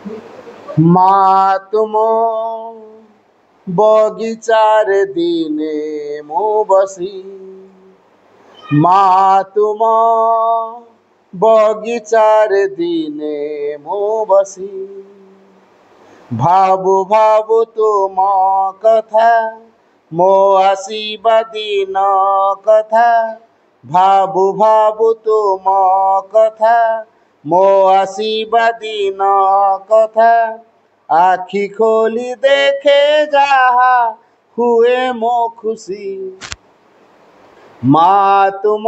ମା ତୁମ ବଗିଚାରେ ଦିନେ ମୁଁ ବସି, ମା ତୁମ ବଗିଚାରେ ଦିନେ ମୁଁ ବସି, ଭାବୁ ଭାବୁ ତୁମ କଥା, ମୋ ଆସିବା ଦିନ କଥା, ଭାବୁ ଭାବୁ ତୁମ କଥା, ମୋ ଆସିବା ଦିନ କଥା, ଆଖି ଖୋଲି ଦେଖେ ଯାହା ହୁଏ ମୋ ଖୁସି, ମା ତୁମ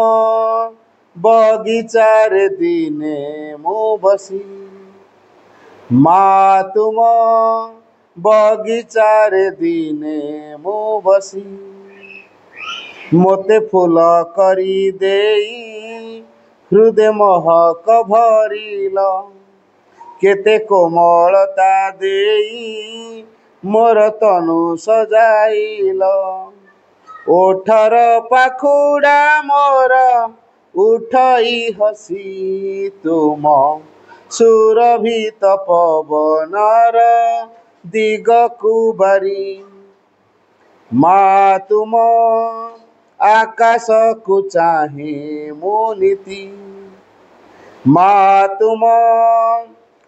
ବଗିଚାରେ ଦିନେ ମୁଁ ବସି, ମା ତୁମ ବଗିଚାରେ ଦିନେ ମୁଁ ବସି, ମୋତେ ଫୁଲ କରି ଦେଇ ହୃଦୟ ମହକ ଭରିଲ, କେତେ କୋମଳତା ଦେଇ ମୋର ତନୁ ସଜାଇଲ, ଓଠର ପାଖୁଡ଼ା ମୋର ଉଠଇ ହସି, ତୁମ ସୁରଭିତ ପବନର ଦିଗକୁ ବାରି, ମା ତୁମ ଆକାଶକୁ ଚାହେଁ ମୁଁ ନୀତି, ମା ତୁମ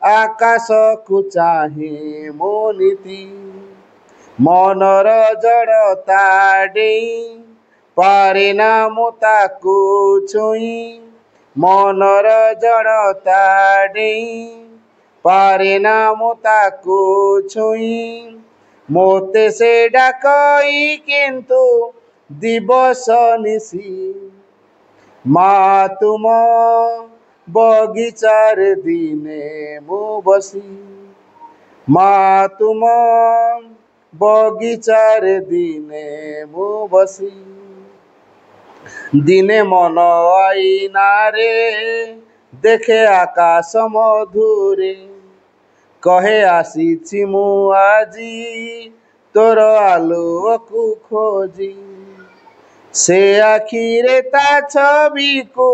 ଆକାଶକୁ ଚାହେଁ ମୁଁ ନୀତି, ମନର ଜଡ଼ତା ଡେଇଁ ପାରେ ନା ମୁଁ ତାକୁ ଛୁଇଁ, ମନର ଜଡ଼ତା ଡେଇଁ ପାରେ ନା ମୁଁ ତାକୁ ଛୁଇଁ, ମୋତେ ସେ ଡାକଇ କିନ୍ତୁ ଦିବସ ନିଶି, ମା ତୁମ ବଗିଚାରେ ଦିନେ ମୁଁ ବସି, ମା ତୁମ ବଗିଚାରେ ଦିନେ ମୁଁ ବସି, ଦିନେ ମନ ଆଇନାରେ ଦେଖେ ଆକାଶ ମଧୁରେ, କହେ ଆସିଛି ମୁଁ ଆଜି ତୋର ଆଲୁଅକୁ ଖୋଜି, ସେ ଆଖିରେ ତା ଛବିକୁ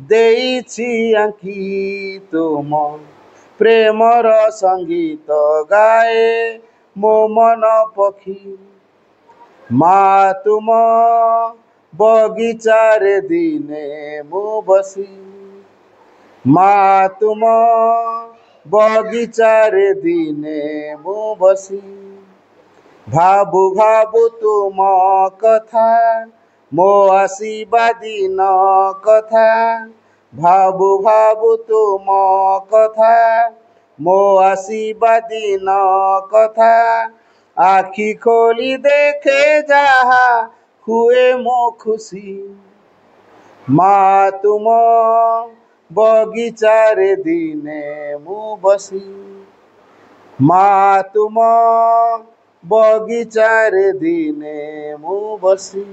ଦେଇଛି ଆଙ୍କି, ତୁମ ପ୍ରେମର ସଙ୍ଗୀତ ଗାଏ ମୋ ମନ ପକ୍ଷୀ, ମା ତୁମ ବଗିଚାରେ ଦିନେ ମୁଁ ବସି, ମା ତୁମ ବଗିଚାରେ ଦିନେ ମୁଁ ବସି, ଭାବୁ ଭାବୁ ତୁମ କଥା, ମୋ ଆସିବା ଦିନ କଥା, ଭାବୁ ଭାବୁ ତୁମ କଥା, ମୋ ଆସିବା ଦିନ କଥା, ଆଖି ଖୋଲି ଦେଖେ ଯାହା ହୁଏ ମୋ ଖୁସି, ମା ତୁମ ବଗିଚାରେ ଦିନେ ମୁଁ ବସି, ମା ତୁମ ବଗିଚାରେ ଦିନେ ମୁଁ ବସି।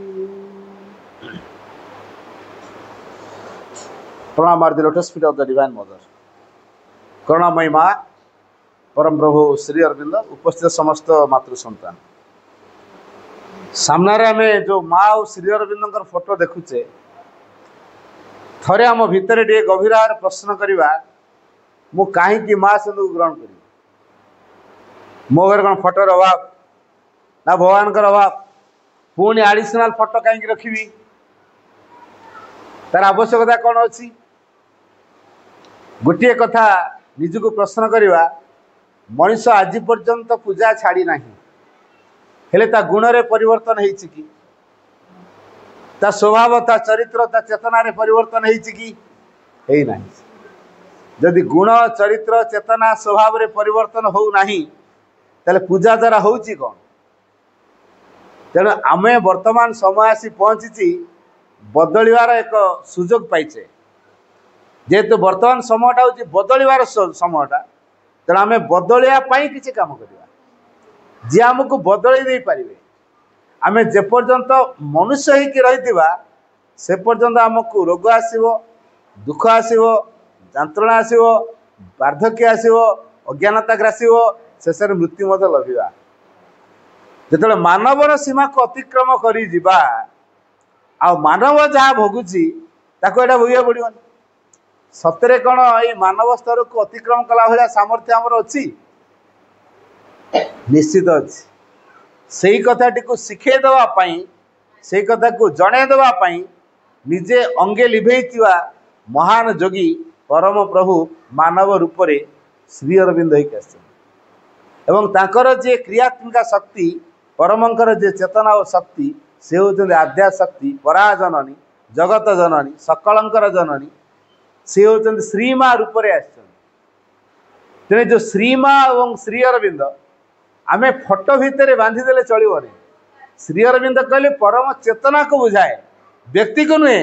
प्रणाम are the lotus feet of the divine mother. करुणामयी माँ परम प्रभु श्री अरविंद उपस्थित समस्त मातृ संतान सामने आम जो माँ और श्री अरविंद फोटो देखुचे, थरे आम भितर टे गभीर प्रश्न करवा मु कहीं माँ से ग्रहण करी, मो घर कौन फोटोर अभाव ना भगवान अभाव, पुणी आडिशनाल फोटो कहीं रखी, तार आवश्यकता कौन अच्छी? गोटे कथा निजको प्रश्न करवा, मनीष आज पर्यंत पूजा छाड़ी ना, हेले ता गुण रे परिवर्तन होइछि कि, ता स्वभाव ता चरित्र ता चेतना रे परिवर्तन होइछि कि हेई नाही? जदि गुण चरित्र चेतना स्वभाव रे परिवर्तन हो नाही ताले पूजा द्वारा होउछि कोन? तेणु आमे वर्तमान समय आसी पहुंची बदलिवार एक सुजोग पाइचे, जेहेतु वर्तमान समयटा हूँ बदलिवार समयटा, तेणु आम बदलिया किसी काम करवा, जी आमको बदल दे पारे, आम जेपर्यंत मनुष्य ही रही से पर्यंत आमको रोग आसव, दुख आसव, जंत्रणा आसव, वार्धक्य आसव, अज्ञानता ग्रासीव, शेष मृत्यु मत लभा। जो मानवर सीमा को अतिक्रम कर मानव जहाँ भोगुची ताको एटा भोगिया पड़ो। सतरे कौन ये मानव स्तर को अतिक्रम कला भाया सामर्थ्य आमर अच्छी निश्चित अच्छी से कथाटी को शिखे देवाई से कथा को जड़े देवाई निजे अंगे लिभे महान जोगी परम प्रभु मानव रूप से श्री अरविंद एवं तांकर जे क्रियात्मिका शक्ति परमंकर जे चेतना और शक्ति से होते आद्या शक्ति पराजननी जगत जननी सकलंकर जननी से होते श्रीमा रूप से आने जो श्रीमा और श्री अरविंद आमे फोटो भितर बांधिदेले चलने श्री अरविंद कहले परम चेतना को बुझाए व्यक्ति को नुहे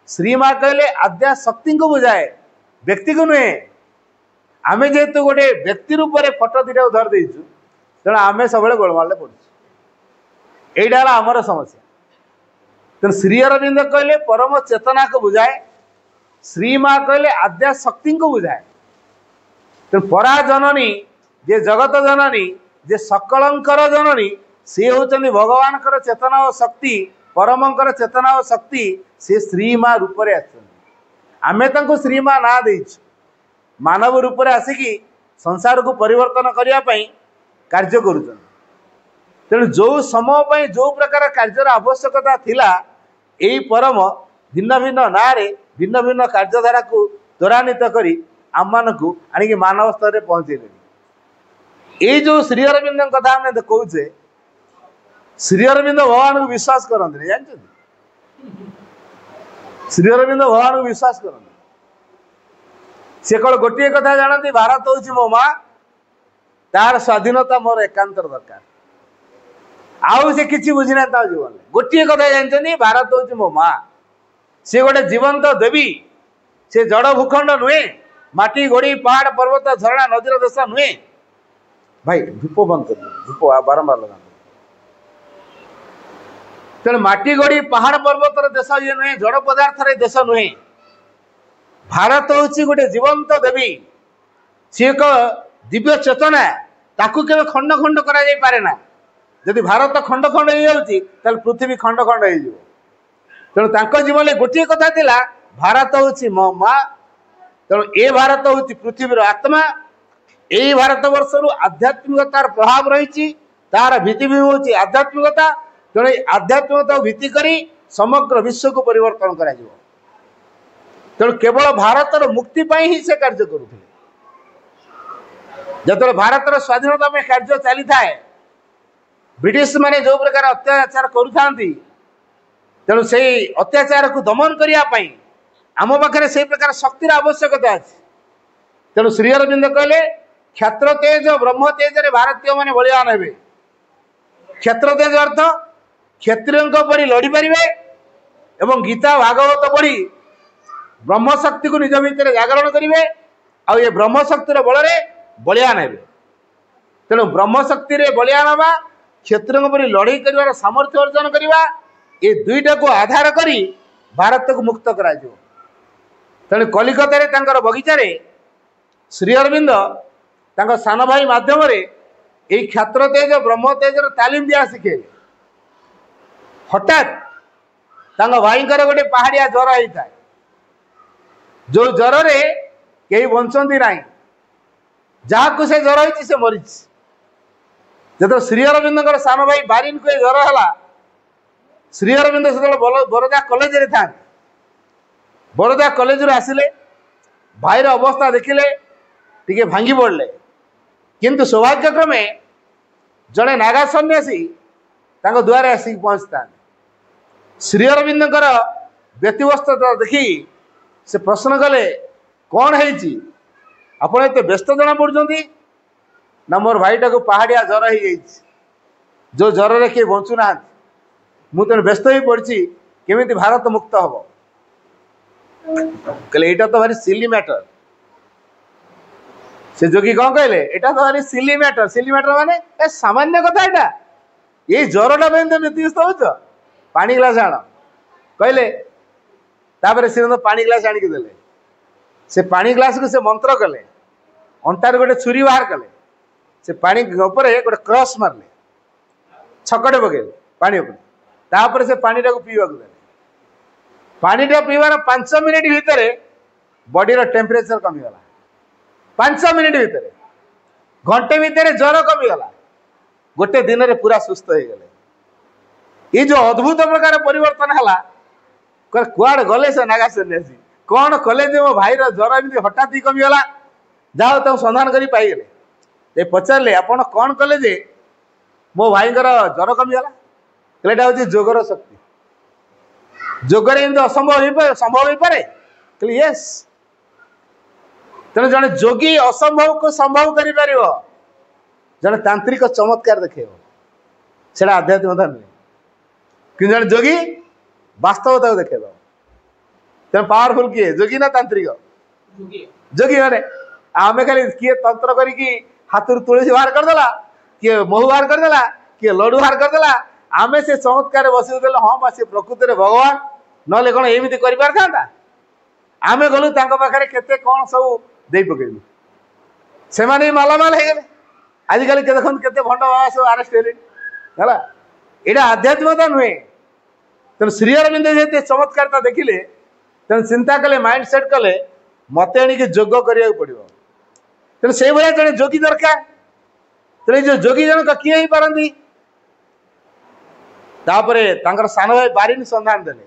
श्रीमा कहले आद्या शक्ति को बुझाए व्यक्ति को नुहे आमे जेहेतु गोटे व्यक्ति रूप में फोटो दुटा धर देचु तेना आमे सब गोलमाल पड़ू यहीटा आमर समस्या तेना श्री अरविंद कहले परम चेतना को बुझाए श्रीमा कहले आद्या शक्ति को बुझाए तेना परा जननी जे जगत जननी जे सकलंकर जननी सी होचंदी भगवान कर चेतना और शक्ति परमंकर चेतना और शक्ति से श्रीमा रूप से आमे तांको श्रीमा ना देइछु मानव रूप से आसिकी संसार को परिवर्तन करने कार्य करुछन तेणु जो समय जो प्रकार कार्यर आवश्यकता थिला यही परम भिन्न भिन्न ना भिन्न भिन्न कार्यधारा को त्वरान्वित करी आम मानू आणिकी मानव स्तर में पहुँचे ये जो श्री अरविंद कथा आम कहचे श्री अरविंद भगवान को विश्वास करते जानते श्री अरविंद भगवान को विश्वास करते से कल गोटे कथा जानती भारत हूँ मो माँ तार स्वाधीनता मोर एकांत दरकार आउ से किसी बुझीना जीवन में गोटे कथा जानते भारत हूँ मो माँ सी गोटे जीवंत देवी से जड़ भूखंड नुहे माटी गोड़ी पहाड़ पर्वत झरणा नदीर देश नुहे भाई धूप बंद कर धूप बारंबार लगा तेणु माटी गोड़ी पहाड़ पर्वतर देश ये नुहे जड़ पदार्थर देश नुहे भारत हूँ गोटे जीवंत देवी सी एक दिव्य चेतना ताकू के खंड खंड करा जदि भारत खंड खंड हो पृथ्वी खंड खंड हो तेणु जीवन में गोटे कथा थिला भारत हूँ मो माँ तेणु ए भारत हूँ पृथ्वीर आत्मा यही भारत वर्ष आध्यात्मिकतार प्रभाव रही तार भित्तिभूमि हूँ आध्यात्मिकता तेणु आध्यात्मिकता भित्ति करी समग्र विश्व को परिवर्तन करा तेणु केवल भारतर मुक्ति पाई ही से कार्य करुले जो भारतर स्वाधीनता में कार्य चली थाए ब्रिटिश माने जो प्रकार अत्याचार करुथांती तेणु से अत्याचार को दमन करने आम पाखे से प्रकार शक्तिर आवश्यकता अच्छी तेणु श्री अरविंद कहले क्षत्र तेज ब्रह्म तेज रे भारतीय माने बलिदान हेबे क्षत्र तेज अर्थ क्षत्रियों परी लड़ी पारे एवं गीता भागवत पढ़ी ब्रह्म शक्ति को निज भितर जागरण करेंगे आ ये ब्रह्म शक्तिर बल बलियान हे तेणु ब्रह्म शक्ति बलियान हवा क्षत्रियों पर लड़ई कर सामर्थ्य अर्जन करवा ये दुईटा को आधार करी भारत को मुक्त करा तेणु कलिकतार बगीचार श्री अरविंद सान भाई मध्यम यही क्षत्र तेज ब्रह्म तेजर तालीम दिया शिखे हठात भाई गोटे पहाड़िया ज्वर होता है जो ज्वर रे कई बंचती ना जहाँ को से ज्वर होती से मरी जो श्री अरविंद सान भाई बारिन को ज्वर है श्री अरविंद से बरदा कॉलेज रे था बरदा कॉलेज रू आसिले भाईर अवस्था देखिले टिके भांगी पड़े किंतु सौभाग्यक्रमे जड़े नागा सन्यासी दुआरे आसिक पहुँचता श्री अरविंद व्यक्तिवस्था देखी से प्रश्न कले कौन है आप व्यस्त जना पड़ुंट ना मोर भाईटा को पहाड़िया ज्वर हो जो ज्वर रे किए बंचुना मुझे व्यस्त हो पड़ी केमी भारत मुक्त हम कहले एटा तो भारी सिली मैटर से जोगी कौन कहले एटा तो भारी सिली मैटर माने ए सामान्य कथा एटा ये ज्वरटा व्यस्त हो पानी ग्लास आण कहले तापर से पानी ग्लास आणिक देले से पानी ग्लास को से मंत्र कले अंटार गोटे छुरी बाहर कले से पानी ऊपर गोटे क्रॉस मारले छकटे पकेले पानी ऊपर तापर से पानी टाको पीवा देले पानीटा पीवार 5 मिनिट भितर बॉडी टेम्परेचर कमीगला 5 मिनिट भितर घंटे भितर ज्वर कमीगला गोटे दिन में पूरा सुस्थ हो गले। ये जो अद्भुत प्रकार परिवर्तन है कुआड़े गले से नागा सन्यासी कौन कले जे मो भाईर ज्वर एमती हठात ही कमीगला जाओ तक संधान कर पाइले पचारे आपण कौन कले जे मो भाई ज्वर कमीगला कहलेटा हूँ जोगर शक्ति जोगर एमती असंभव संभव हो पारे कहले यस तेणु जड़े जोगी असंभव को संभव कर जड़े तांत्रिक चमत्कार देखे से आध्यात्मिकता नुहे कि जड़े जोगी वास्तवता को देखे तेणु पावरफुल किए जोगी ना तांत्रिक जोगी मैंने आम खाली किए तंत्र करी हाथ तुलसी बाहर करदेला किए महू बाहर करदेला किए लडू बाहर करदेला आमे से चमत्कार बसी हाँ बा सी प्रकृति में भगवान ना कौन एमती कर पारता आमे गलु पाखे केते कौन सब दे पकेलु से मालामाल हो गले आजिकल के देखो केते भंड बाबा सब आरेस्ट हेले यहाँ आध्यात्मिकता नुहे तेणु श्री अरविंद जे चमत्कारता देखिले तेणु चिंता कले माइंड सेट कले मत आनिक जोग करा पड़ो तेणु से भाया जड़े जोगी दरकार तेणु जो जोगी जनक किए ही पारती तापर सान भाई बारिनी संधान देले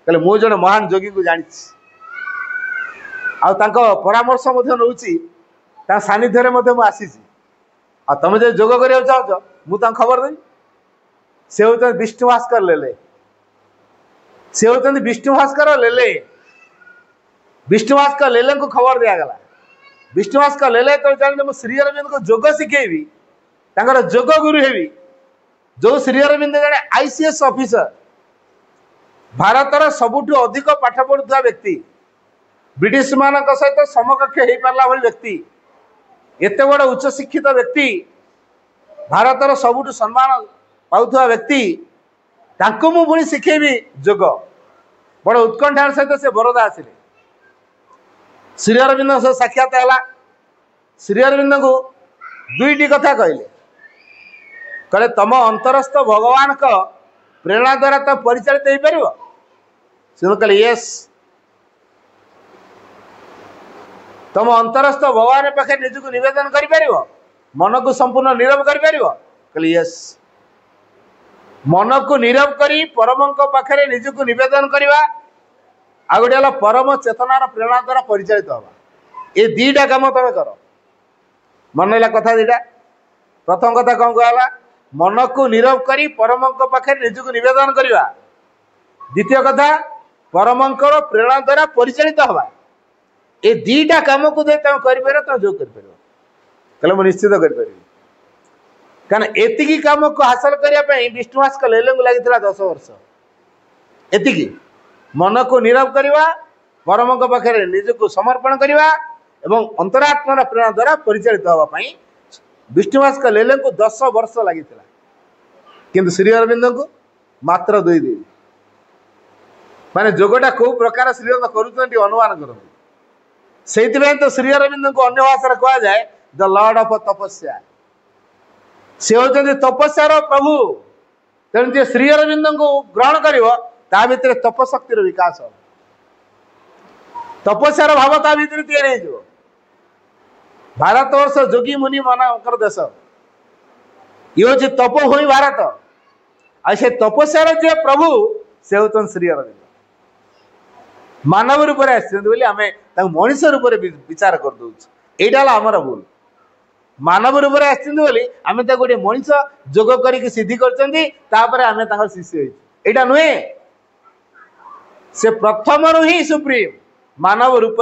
कहले मु जड़े महान जोगी को जानी परामर्श नौची सानिध्य में आसी तुम जो जोग करा चाहो मुझे खबर देवी से हूँ विष्णु भास्कर लेले से हूँ विष्णु भास्कर लेले विष्णु भास्कर लेले को खबर दिगला विष्णु भास्कर लेले तो जान श्री अरविंद को जोग शिखेबी जोग गुरु हेबी जो श्री अरविंद जड़े आईसीएस ऑफिसर भारतर सबुठु अधिक पाठ पढ़ुवा व्यक्ति ब्रिटिश मान सहित समकक्ष हो पारा भाई व्यक्ति एत बड़ उच्च शिक्षित व्यक्ति भारतर सबुठु सम्मान पाउथुवा व्यक्ति तांको मु पुणी शिखेबी जोग बड़ उत्कंठार सहित से बरोदा आसिले श्री अरविंद सह साक्षात है श्री अरविंद को दुईटी कथा कहले कहले तम अंतरस्थ भगवान का प्रेरणा द्वारा तो परिचालित हो पार से कहले यस तुम अंतरस्थ भगवान पाखे निजक निवेदन कर मन को संपूर्ण नीरव कर कहले यस मन को नीरव करी परम पाखे निजक निवेदन करवा आ गोटे परम चेतनार प्रेरणा द्वारा परिचालित हवा ये दीटा काम तुम कर मन है कथा दीटा प्रथम कथा कौन कहला मन को नीरव करी परम पाखे निजक निवेदन करवा द्वितीय कथा परमंकर प्रेरणा द्वारा परिचालित हवा ये दीटा कम को दे तुम कर तुम जो कर कहले मुझे निश्चित कर कारण एतिकी कम को हासिल करने विष्णु भास्कर लेले लगी 10 वर्ष एतिकी मन को नीरव करवा परम पाखे निजक समर्पण करवा एवं अंतरात्मार प्रेरणा द्वारा परिचालित होगापाई विष्णु भास्कर लेले को 10 वर्ष लगी किंतु श्री अरविंद को मात्र 2 दिन माने जोगटा कौ प्रकार श्री अरविंद करुँच अनुमान करते से तो श्री अरविंद को अन्य भाषा कह जाए द लॉर्ड ऑफ तपस्या से होते तपस्यार प्रभु तेणु जे श्री अरविंद को ग्रहण कर तपशक्तिर विकास तपस्यार भाव ता भीतर तैयारी हो भारतवर्ष जोगी मुनि मानकर देश ये हूँ तपोभूमि भारत आ से तपस्यार जे प्रभु से होते श्री अरविंद मानव रूप से आम मनीष रूप विचार कर दौर यहाँ आमर भूल मानव रूप से आम गोटे मनीष जोग कर सिद्धि कर शिष्य यहाँ नुहे से प्रथम ही सुप्रीम मानव रूप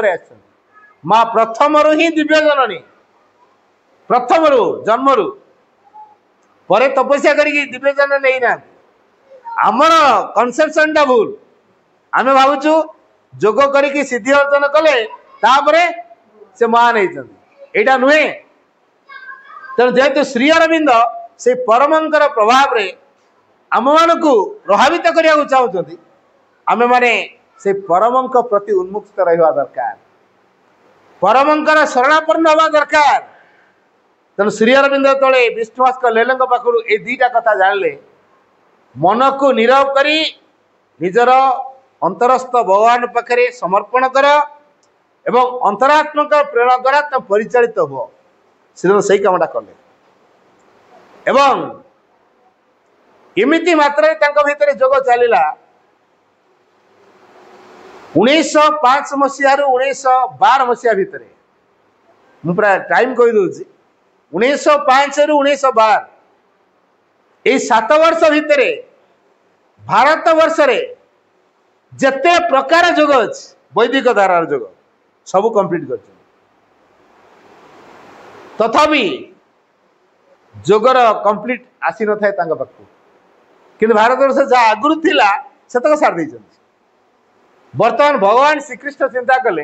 माँ प्रथम ही दिव्य जननी प्रथम जन्म पर तपस्या कर दिव्य जन नहीं ना आमर कनसेप्शन टा भूल आम भावुँ जोग करी सिद्धि अर्जन कले से महान होता नुहे तेणु जेहेतु श्री अरविंद से परमंकर प्रभाव रे आम मान को प्रभावित करने को चाहते आम मैंने से परमंक प्रति उन्मुक्त रहा दरकार परमंकर शरणापन्न हवा दरकार तेणु श्री अरविंद तले विष्णु भास्कर लेले पाखु ये 2टा कथा जानले मन को नीरव करी निजर अंतरस्थ भगवान पाखे समर्पण कर एवं अंतरात्मक प्रेरणा द्वारा तुम परिचालित हो श्रीराम से कामटा कले एवं एमती मात्रा भितर जोग चलला 1905 मसीह 1912 मसीहा भितर मु पूरा टाइम कही दूसरी 1905 रु 1912 ये 7 वर्ष भितर भारत वर्ष रे जेते प्रकार जोग अच्छी वैदिक धारार जोग सब कंप्लीट कर तथापि जोगर कंप्लीट आसी न थाए पाखु कि भारत वर्ष जहाँ आगुरी थिला सेतक सार दे बर्तमान भगवान श्रीकृष्ण चिंता कले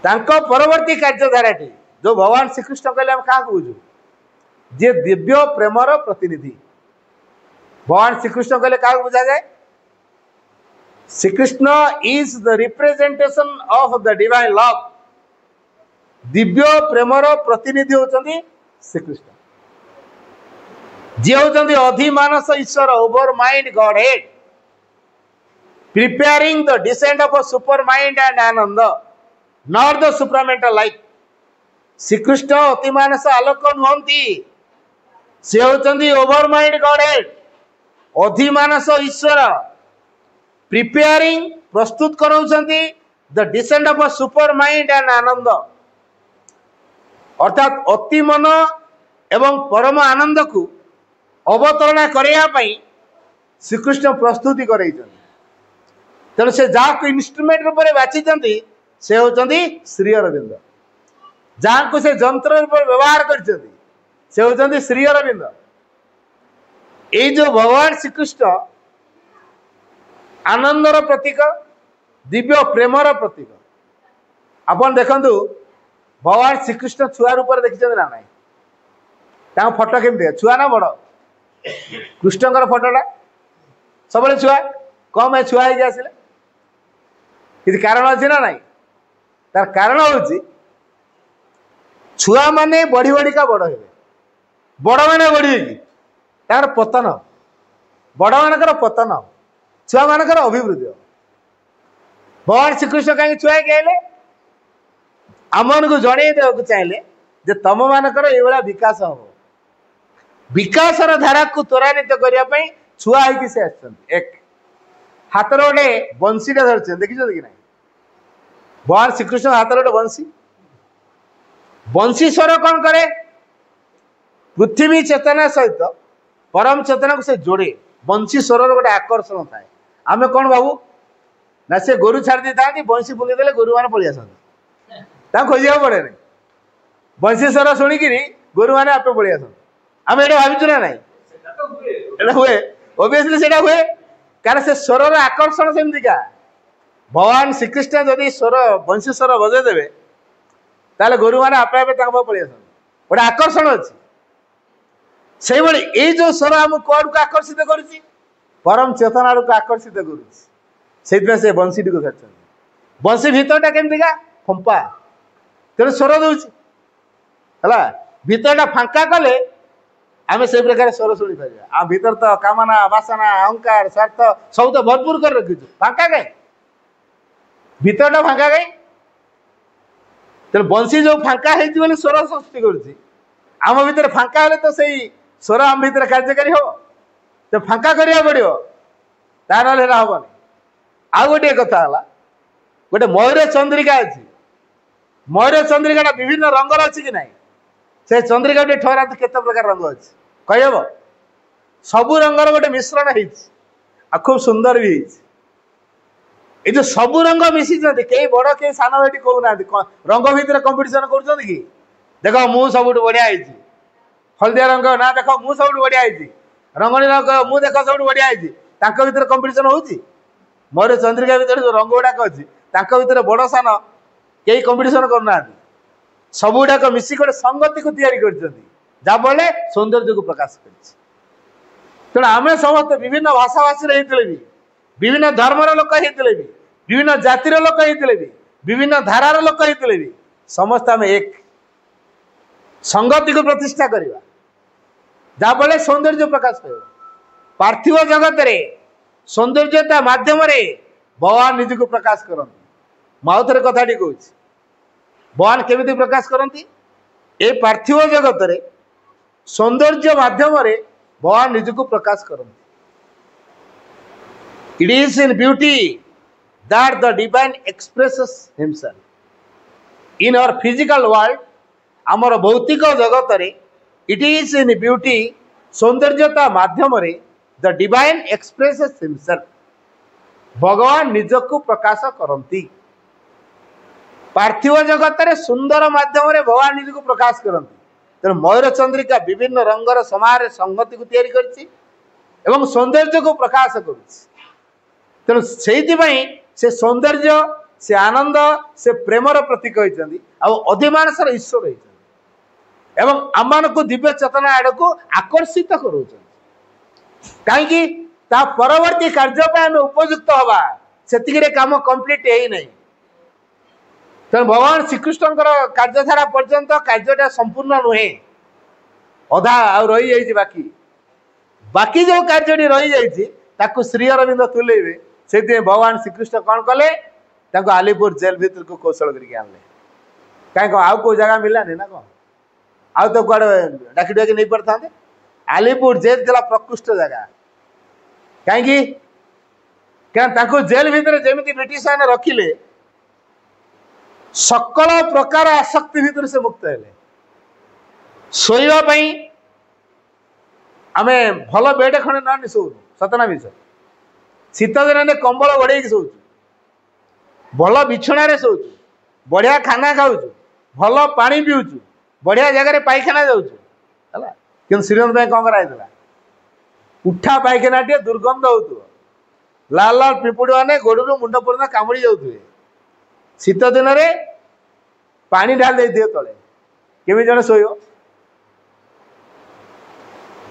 परवर्ती कार्यधारा जो भगवान श्रीकृष्ण कहले हम क्या बुझू जे दिव्य प्रेमर प्रतिनिधि भगवान श्रीकृष्ण कहले क्या बुझा जाए Sri Krishna is the representation of the divine love दिव्य प्रेमर प्रतिनिधि होचंदी श्रीकृष्ण जे होचंदी अधिमानस ईश्वर overmind godhead preparing the descent of a supermind and Ananda not the supramental life Sri Krishna अतिमानस आलोक नुहंती से होचंदी ओवर माइंड गॉड हेड अधिमानस ईश्वर प्रिपेयरिंग प्रस्तुत कराउछंती the descent of a supermind and Ananda अर्थात अति मन एवं परम आनंद को अवतरणा करने पाई श्रीकृष्ण प्रस्तुति कराई तेणु से जहाँ को इन्स्ट्रुमेंट रूप में बाछी से होचंदी श्री अरविंद जहाँ को से जंत्र रूप व्यवहार कर से होचंदी श्री अरविंद ये जो भगवान श्रीकृष्ण आनंदर प्रतीक दिव्य प्रेमर प्रतीक आपण देखंतु भगवान श्रीकृष्ण छुआ रूप देखते ना ना फोटो केमती छुआ ना बड़ कृष्णकर फोटोटा सब छुआ कम छुआ हो आसिले कि कारण अच्छी ना ना तार कारण हूँ छुआ माने बढ़ी बढ़िका बड़ हे बड़ मैंने बढ़ी तार पतन बड़ मानकर पतन छुआ मानकर अभिवृद्धि भगवान श्रीकृष्ण कहीं छुआ कहले आमन को जड़े देवाक चाहिए जे तुम मानकर ये विकास हम विकासर धारा को त्वरान्वित करने छुआ होगी से एक हाथ गोटे बंशीटा धरते देखी कि ना भगवान श्रीकृष्ण हाथ गोटे बंशी बंशी स्वर कौन करे पृथ्वी चेतना सहित परम चेतना को से जोड़े बंशी स्वर गोटे आकर्षण थाए आम कौन बाबू ना से गोरु छाड़ी था बंशी बुलेदेले गोरु मैंने पलि आस खोजा पड़े नहीं बंशी स्वर शुणिक गोरु मैंने आपे पलि आस आम ये भावचु ना ना हुए ओबियसली से हुए कारण से स्वर आकर्षण सेमतिका भगवान श्रीकृष्ण जदि स्वर बंशी स्वर बजेदेवे ताले गोरु मैंने आपे आपे पलि आस गोटे आकर्षण अच्छी से भाई ये जो स्वर आम कौड़ को आकर्षित कर परम चेतना को आकर्षित कर बंशी टी को बंशी भितरटा केमतिका फंपा तेणु स्वर दूसरा भितरटा फांका कले आम से प्रकार स्वर शुणी पार आ भीतर तो कामना वासना अहंकार स्वार्थ सब तो भरपूर कर रखी फांका कहीं भीतरटा फांका कहीं तेणु बंशी जो फांका है स्वर सृष्टि करम भितर फांका हेले तो सही स्वर आम भितर कार्यकारी हम तो फांका करा पड़ो ता ना हेनी आ गोटे कथा गोटे मयूर चंद्रिका अच्छी मयूर चंद्रिका विभिन्न रंगर अच्छी कि ना से चंद्रिका गोटे ठहरा तो केते प्रकार रंग अच्छी कहब सबू रंगर गोटे मिश्रण हो खूब सुंदर भी ये जो सबू रंग मिसी कई बड़ कई सान भाई कहूना रंग भितर कंपिटिशन कर देख मु सब बढ़िया हलदिया रंग ना देख मु सब बढ़िया रंगणी रंग मु देख सब बढ़िया भर कंपिटिशन होची मोर चंद्रिका भीतर जो रंग गुड़ाक अच्छी भीतर बड़ सान कई कंपिटिशन करना सब गुड़ाक मिसिक गोटे संगति को तैयारी कर सौंदर्य को प्रकाश कर तेणु आम समस्त विभिन्न भाषाभाषी होते भी विभिन्न धर्मर लोक होते भी विभिन्न जातिर लोक होते भी विभिन्न धारार लोक होते भी समस्त आम एक संगति को प्रतिष्ठा करवा जहाँफल सौंदर्य प्रकाश कर पार्थिव जगत रे सौंदर्यता माध्यम भगवान निज को प्रकाश करते माउथरे कथाटी कहूँ भगवान केमिति प्रकाश करती ए पार्थिव जगत रे सौंदर्य माध्यम भगवान निजको प्रकाश करती it is in beauty that the divine expresses himself in our physical world आमर भौतिक जगत रे इट इज इन ब्यूटी सौंदर्यता माध्यम द डिवाइन एक्सप्रेसेस हिमसेल्फ भगवान निजको प्रकाश करती पार्थिव जगत रे सुंदर माध्यम भगवान निजको प्रकाश करती तेणु मयूर चंद्रिका विभिन्न रंगर समार संगति को तैयारी करछि एवं सौंदर्य को प्रकाश करुछि तेणु से सौंदर्य से आनंद से प्रेमर प्रतीक होइछन्ति आ अधिमानसर ईश्वर होइछन्ति एवं आमान को दिव्य चेतना आड़ को आकर्षित करूछन्ति काहेकि ता परवर्ती कार्य पे आमे उपयुक्त हवा सेतिकिरे काम कंप्लीट हेई नै तेणु भगवान श्रीकृष्ण कार्यधारा पर्यंत कार्यटा संपूर्ण नुहे अधा आ रही जाइए बाकी बाकी जो कार्य रही जाइए श्री अरविंद तुलेबे से भगवान श्रीकृष्ण कौन कले आलीपुर जेल भीतर को कौशल करके आनले कहीं आउ को जगह मिलानी ना कौन आउ तो कड़े डाकी डाकी नहीं पार था आलीपुर जेल था प्रकृष्ट जगह कहीं जेल भीतर जमी ब्रिटिश मैंने रखिले सकल प्रकार आसक्ति भीतर से मुक्त हेले शोवाई आमे भल बेड खंडे ना शोनु सतना मिछ शीत दिन कंबल घोड़े शोचु भल बिछणारे शोचु बढ़िया खाना खाऊचु भल पानी पीऊचु बढ़िया जगह पायखाना जाऊचु है कि श्रीमंत कौन कराइला उठा पायखाना टे दुर्गंध हो लाल लाल पिपुड़ी मैंने गोड़ मुंड पर्यंत कामुड़ी जाऊे शीत दिन में पानी ढाल दे दिए तले केमी जन शो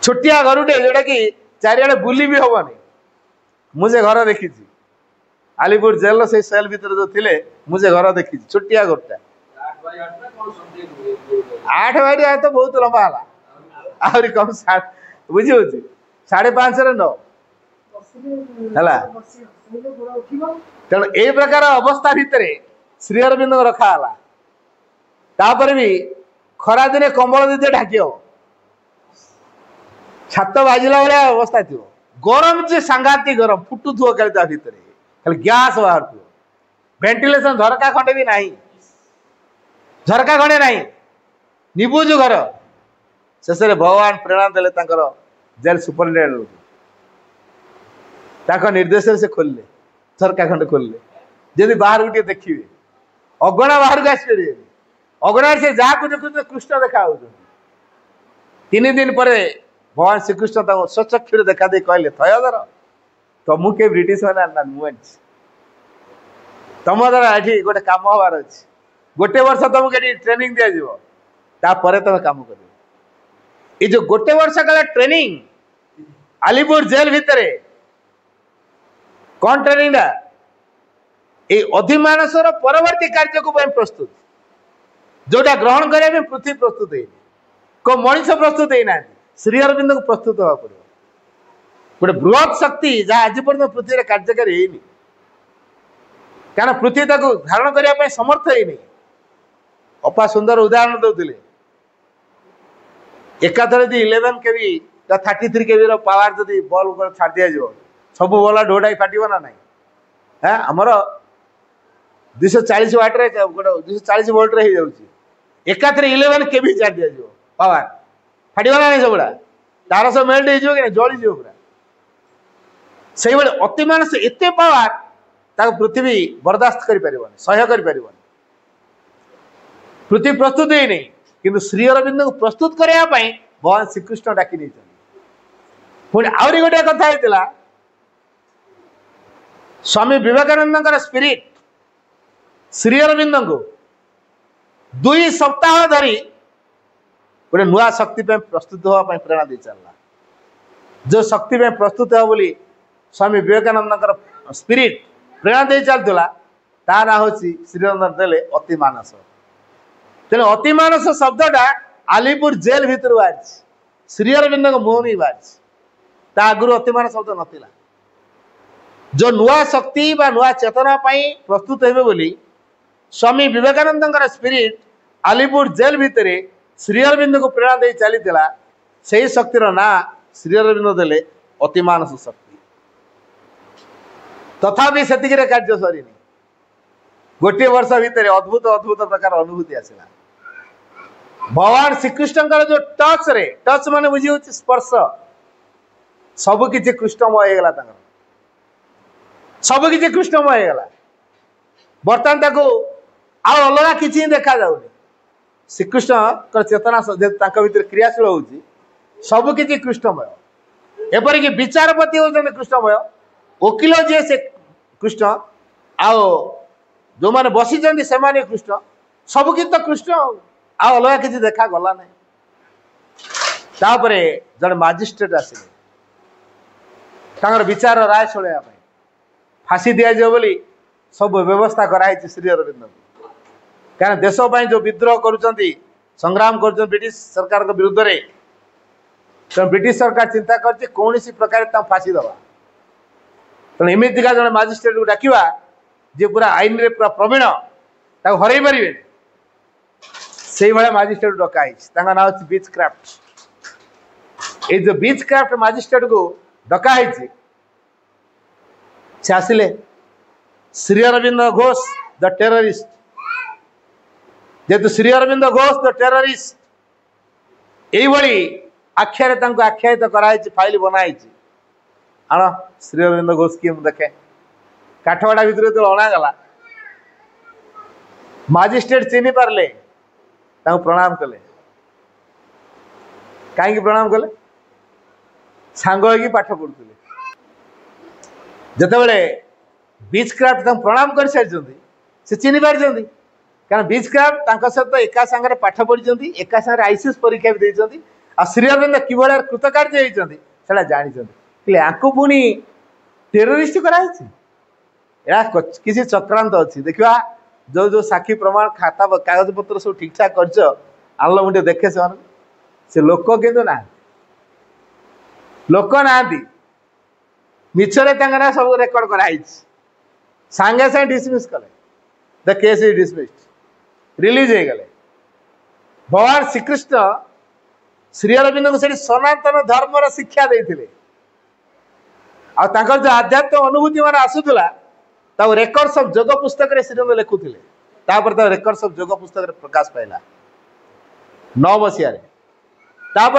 छोटिया घरुटे जोटा कि चारिआडे बुली भी हबनी मुझे घर देखी आलीपुर जेल से सेल भीतर जो थिले मुझे घर देखी छोटिया घरटा 8 तो बहुत लंबा है आहरी कम बुझी हो 5.5 रे 9 है तेणु यही प्रकार अवस्था भितर श्री अरविंद रखा तापर भी खरा दिन कंबल दीदी ढाकी हम छात बाजिला भाया अवस्था थी गरम से सांघातिक गरम फुटुथो क्या भितर खाली गैस बाहर थो वेंटिलेशन झरका खंडे भी नहीं झरका खंडे नहीं निबुज घर शेष भगवान प्रेरणा देले जेल सुपरिटेडेंट निर्देश से खोलिले झरका खंडे खोलिले जदि बाहर गोटे देखिए अगणा बाहर को आसपर अगणा से जहाँ को देखते कृष्ण देखा 3 दिन पर भगवान श्रीकृष्ण स्वचक्षु देखा दे कहले थयधर तुम के ब्रिटिश मैंने मुझे तुम द्वारा ये गोटे कम हबार अच्छे गोटे वर्ष तुमको ये ट्रेनिंग दिज्पर तुम कम कर ये जो गोटे वर्ष काला ट्रेनिंग आलीपुर जेल भितर कौन ट्रेनिंग ये अधिमानसर परवर्ती कार्य को प्रस्तुत जोटा ग्रहण करने पृथ्वी प्रस्तुत है को मनीष प्रस्तुत है ना श्री अरविंद को प्रस्तुत होगा पड़ो गोटे बृहत शक्ति जहाँ आज पर्यटन पृथ्वी कार्यकारी है क्या पृथ्वी धारण करने समर्थ है अपा सुंदर उदाहरण दौले एकाथर 11 केवी 33 केवी पावर जदि बल्ब छाड़ दिज्व सब बल्ब ढोडाई फाटो ना ना हाँ आमर 240 वाट्रे गोटे 240 वोल्ट एकाथर 11 केवी छाड़ दिज्व पावर फाटो ना नहीं सबुड़ा तार सब मेल्ट हो जलीज पूरा से अति मानस एत पावर पृथ्वी बर्दास्त कर सह्य कर पृथ्वी प्रस्तुत ही नहीं किंतु श्री अरविंद को प्रस्तुत करने भगवान श्रीकृष्ण डाकी नहीं पुणी आहरी गोटे कथा होता स्वामी विवेकानंद स्पिरिट श्री अरविंद को 2 सप्ताह धरी गोटे नुआ शक्ति प्रस्तुत होगा प्रेरणा दे चलला जो शक्ति प्रस्तुत हो बोली स्वामी विवेकानंद स्पिरिट प्रेरणा दे चलता ता ना हूँ श्रीरंजन देले अति मानस तेणु अति मानस शब्दटा आलीपुर जेल भितर बाहर श्री अरविंद मुह नहीं बाहर आगुरी अति मानस शब्द नाला जो नुआ शक्ति बा नुआ चेतना प्रस्तुत हे बोली स्वामी विवेकानंद स्पिरिट आलिपुर जेल भितर श्री अरविंद को प्रेरणा दे चली से शक्तिर ना श्री अरविंद देले अतिमानस शक्ति तथापि से कार्य सरी गोटे वर्ष भितर अद्भुत अद्भुत प्रकार अनुभूति आसला भगवान श्रीकृष्ण जो टच माने बुझी होची स्पर्श सबकि कृष्णमय होगा सबकि कृष्णमय होगा बर्तमान अलग किसी देखा जाऊनी श्रीकृष्ण चेतना भीतर क्रियाशील हो सबकि कृष्णमय एपरिक विचारपति होते कृष्णमय वकिल जी से कृष्ण आओ जो मैंने बसी से कृष्ण सबकि तो कृष्ण अलग किसी देखा गला ना जड़े मजिस्ट्रेट आसिले विचार राय शुणा फांसी दि जाए बोली सब व्यवस्था कराई श्री अरविंद क्या देश जो विद्रोह कर संग्राम कर ब्रिटिश सरकार के विरुद्ध में तो ब्रिटिश सरकार चिंता कर कौन प्रकार फांसी दवा तेणु एमतीका जड़े मजिस्ट्रेट को डाकवा जी पूरा आईन रे पूरा प्रवीण हरई पारे से भाया मजिस्ट्रेट डकाई ना हूँ बीच क्राफ्ट ये जो बीच क्राफ्ट मजिस्ट्रेट को डकाई से आसिले श्री अरविंद घोष द टेररिस्ट जेतु श्री अरविंद घोष द टेररिस्ट यही आख्या आख्यायित कराई फाइल बनाई आण श्री अरविंद घोष किए देखे काठवाड़ा भितर जो अणागला मजिस्ट्रेट चिन्ह पारे प्रणाम कले कहीं प्रणाम कले सांग हो पाठ पढ़ुले जिते बीच क्राफ्ट प्रणाम कर सारी से चिन्ह पारी कारण बीच क्राफ्ट सहित एका सांगे पाठ पढ़ी एका सांगे आईसीएस परीक्षा भी देती आ श्री अरविंद कि कृतकार्य होता जानते आपको पुणी टेररिस्ट कराई किसी चक्रांत अच्छी देखा जो जो साक्षी प्रमाण खाता कागज पत्र सब ठीक ठाक कर आनल मुझे देखे से लोक किंतु ना लोक ना मिछरे ना सब रेकर्ड कराई सांगे सांगे डिसमिस कले the case is dismissed release हो गले भगवान श्रीकृष्ण श्री अरविंद को सनातन धर्म शिक्षा देते जो आध्यात्म अनुभूति मान आसूला रेकर्ड्स ऑफ जोग पुस्तक श्रीअरविंद लिखुले रेकर्ड्स ऑफ जोग पुस्तक प्रकाश पाइला 9 मसीह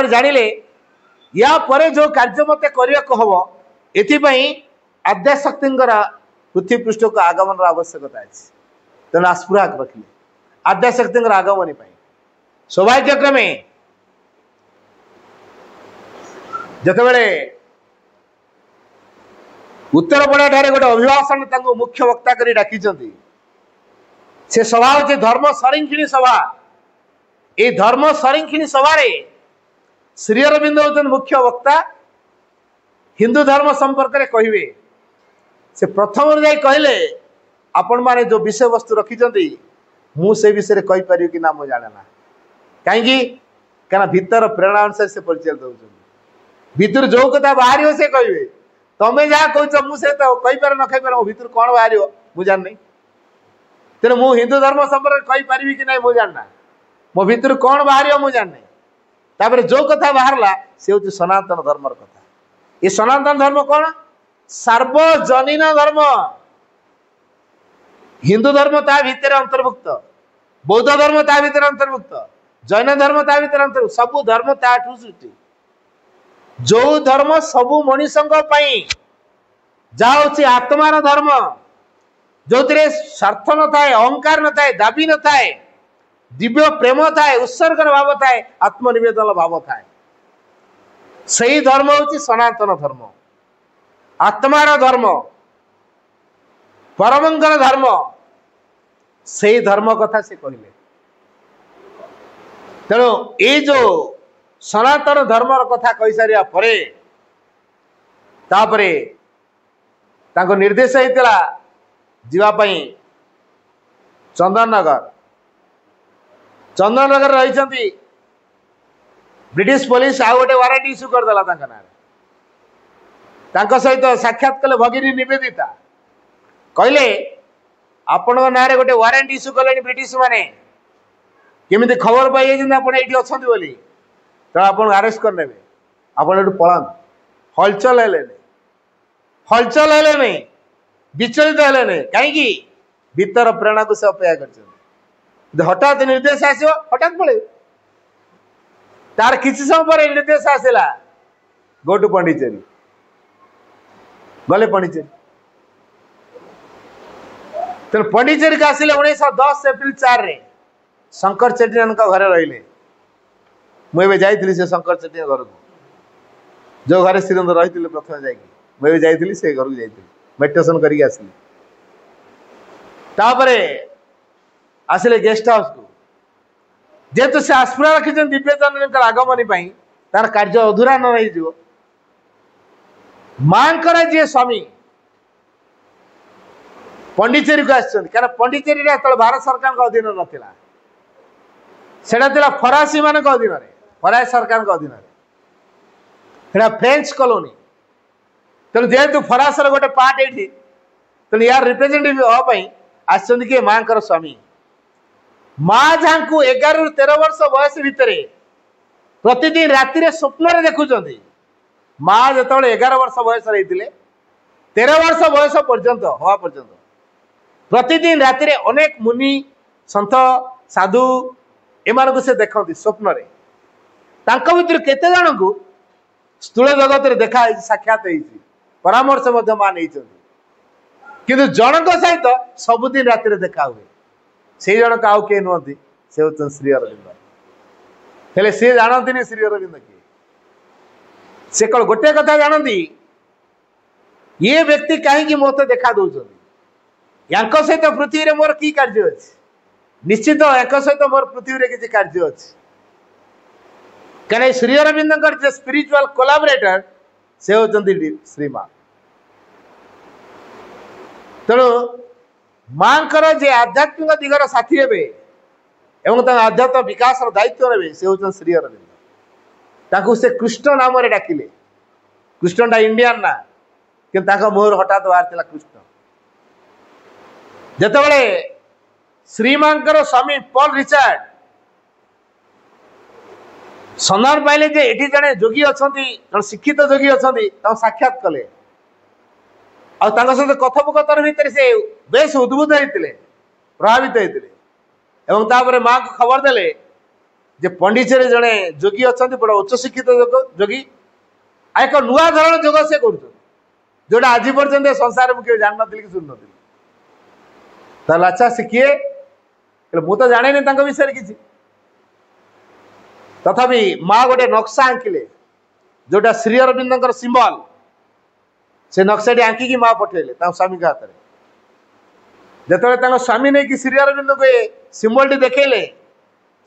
जानिले या परे जो कार्य मत करने को हम एपाई आद्याशक्ति पृथ्वी पृष्ठ को आगमन आवश्यकता अच्छी तेना आस्पृहा रखिले आद्याशक्ति आगमन सौभाग्यक्रमे जिते उत्तरपड़ा ठारे गोटे अभिभाषण मुख्य वक्ता कर डाकी से सभा हूँ धर्म सरिंखिणी सभा ये धर्म सरिंखिणी सभा श्री अरविंद होते मुख्य वक्ता हिंदू धर्म संपर्क में कहे से प्रथम जाए कहले आपण माने जो विषय वस्तु रखिंट मुझे विषय कहीपर कि ना मुझे जाना कहीं भीतर प्रेरणा अनुसार से परिचय दौर भीतर जो कथा बाहर से कहे तमें जहाँ कह मुझे तो कहीपर न कहीपर मो भर कौन बाहर मुझे जाननी तेणु मु हिंदू धर्म संपर्क कहीपरि कि ना मुझे जानना मो भर कौन बाहर मुझे जाननी तापर जो कथा बाहरला से हूँ सनातन धर्म कथा ये सनातन धर्म कौन सार्वजनीन धर्म हिंदू धर्म ता भीतर अंतर्भुक्त बौद्ध धर्म ता भीतर अंतर्भुक्त जैन धर्म ता भीतर अंतर्भुक्त सबू धर्म ताठू सृष्टि जो धर्म सबू मनीषों जाऊँ आत्मार धर्म जो स्वार्थ न थाए अहंकार न थाए दाबी न थाए दिव्य प्रेम थाए उत्सर्गर भाव थाए आत्मनिवेदन भाव थाए सही धर्म हूँ सनातन धर्म आत्मार धर्म परमंगल धर्म से धर्म कथा से कहले तेणु ये जो सनातन धर्म कथा कही सारा परे तापरे तांको निर्देश होता जीवाई चंदननगर रही ब्रिटिश पुलिस आउ गोटे वारंट इश्यू करदेला ना सहित साक्षात कले भगिनी निवेदिता कहले आपण ना गोटे वारंट इश्यू कले ब्रिटिश माने केमी खबर पाई ये अच्छा बोली तो आप आरेस्ट करने आपड़ पला हलचल हलचल है विचलित है कहीं भीतर प्रेरणा को से अपेक्षा कर हठात निर्देश आसो हठात पड़े तार किसी समय पर निर्देश आसला गो टू पंडिचेरी गले पंडिचेरी तेना पंडिचेरी का आसिले 1910 एप्रिल 4 रे शंकर चेट्टियान घरे रहिले मुझे जाइली से शंकर चेट्टिया घर को जो घरे श्रीरंद्र रही प्रथम जाइए जाइली से घर को जाइली मेडिटेशन करके आसिली तापरे आसिले गेस्ट हाउस को जेहेतु से आस्पिरा रखी दिव्यचंद्र आगमन तार कार्य अधूरा न रही मां जी स्वामी पंडिचेरी को आसान पंडिचेरी भारत सरकार के अधीन नाला सेटा फरासी मान अधीन फरासी सरकार के अधीन फ्रेंच कॉलोनी तेणु जेहेतु फरासर गोटे पार्ट ये तेणु यार रिप्रेजेंटेटिव हाँपाई आसुच्च किए माँ स्वामी माँ जहाँ को 11 ରୁ 13 वर्ष बयस भितर प्रतिदिन राति स्वप्न देखुं माँ जो 11 वर्ष बयस रही 13 वर्ष बयस पर्यंत हवा पर्यंत प्रतिदिन राति अनेक मुनि सन्थ साधु एम से देखती स्वप्न भर केते जन को स्थूल जगत में देखा साक्षात परामर्श मां नहीं किंतु जनक सहित सबुदिन राति देखा हुए से जनक आउ किए नुहति से हूँ श्री अरविंद हेले सी जानती श्री अरविंद किए से कल गोटे कथा जानती ये व्यक्ति कहीं मत देखा दौरान या सहित पृथ्वी रे मोर की कार्य अच्छे निश्चित या सहित मोर पृथ्वी रे किसी कार्य अच्छे कहीं श्री अरविंद स्पिरिचुअल कोलाबरेटर से होती श्रीमा तेणु मां जे आध्यात्मिक दिगर साथी हे आध्यात्म विकास दायित्व ने से होती श्री अरविंद से कृष्ण नाम डाकिले कृष्णटा इंडियन ना कि मुहर हठात बाहर कृष्ण जिते श्रीमांकर स्वामी पॉल रिचार्ड सन्धान पाइले जे एठी जने जोगी अछंती जन शिक्षित जोगी अछंती साक्षात कले और सहित कथोपकथन भितर से बेस उद्भूत होते प्रभावित होते माँ को खबर देले जे पंडिचेरी जड़े जोगी अच्छा बड़ा उच्च शिक्षित जोगी आ एक नुआ धरण जोग से जोटा आज पर्यंत संसार मुझे जान नी कि शुणी नी अच्छा सी किए मु तो जाने विषय किसी तथापि माँ गोटे नक्शा आंकिले जोटा श्री अरविंद सिंबल से नक्शाटी आंकिकी माँ पठेले स्वामी के हाथ में जो स्वामी नहीं कि श्री अरविंद को ये सिंबल देखले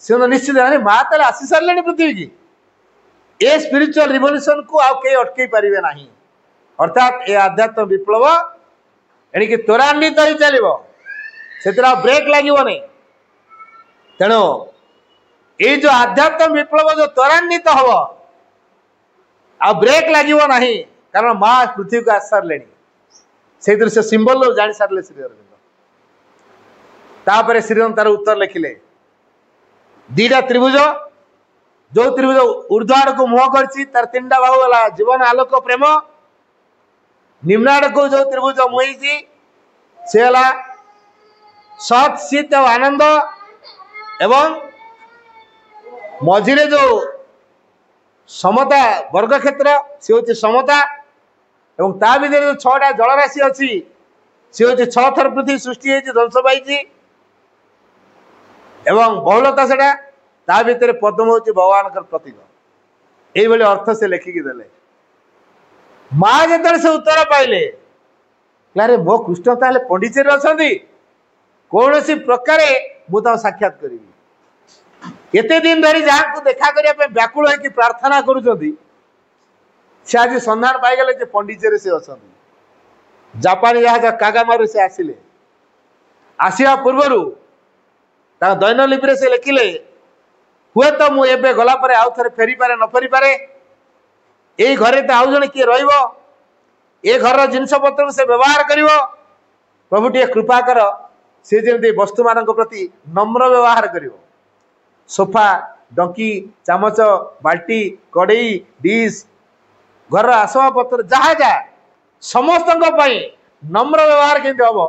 से निश्चित माँ तेल आसी सारे पृथ्वी की ए स्पिरिचुअल रिवोल्यूशन को आउ कई अटकई पारे ना अर्थात ये आध्यात्म विप्लव एणिकी त्वरान्वित हो चलो से ब्रेक लगे तेणु ये जो आध्यात्म विप्लव जो त्वरान्वित हम आ ब्रेक लगे ना कारण माँ पृथ्वी को आस सारे से सिंबल जानी सारे श्री अरविंद तापर श्रीरंग तार उत्तर लिखिले दीटा त्रिभुज जो त्रिभुज ऊर्ध्वाड़ को मुह कर तार 3टा बाहु है जीवन आलोक प्रेम निम्नाड़ को जो त्रिभुज मुही से सत शीत और आनंद एवं मझिरे जो समता वर्ग क्षेत्र सी हूँ समता एवं ता भीतर जो 6टा जलराशि अच्छी सी हूँ 6 थर पृथ्वी सृष्टि ध्वंस पाई एवं बहुलता से ता भीतर पद्म हूँ भगवान प्रतीक ये अर्थ से लेखिकी देले माँ जो से उत्तर पाइले अरे मो कृष्ण ताले पंडिचेरी अच्छा कौन सी प्रकार मुझे साक्षात करी एते दिन धरी जहाँ को देखा करने व्याकुल है प्रार्थना करुँच से आज संधान पाईगले जे पंडिचेरी से अच्छा जापानी जहाज कागामारू से आसिले आसिया पूर्वर दैनलिपि से लिखिले हुए तो मुझे गला आउ थे फेरी पारे न फेरी पारे यही घरे तो आउ जड़े किए रे घर जिनपतर से व्यवहार कर प्रभु टे कृपा कर सी जमी वस्तु मान प्रति नम्र व्यवहार कर सोफा डंकी चामच बाल्टी कड़ई डिश घर आसबाब पत्र जहाँ जहाँ समस्त नम्र व्यवहार केमती हम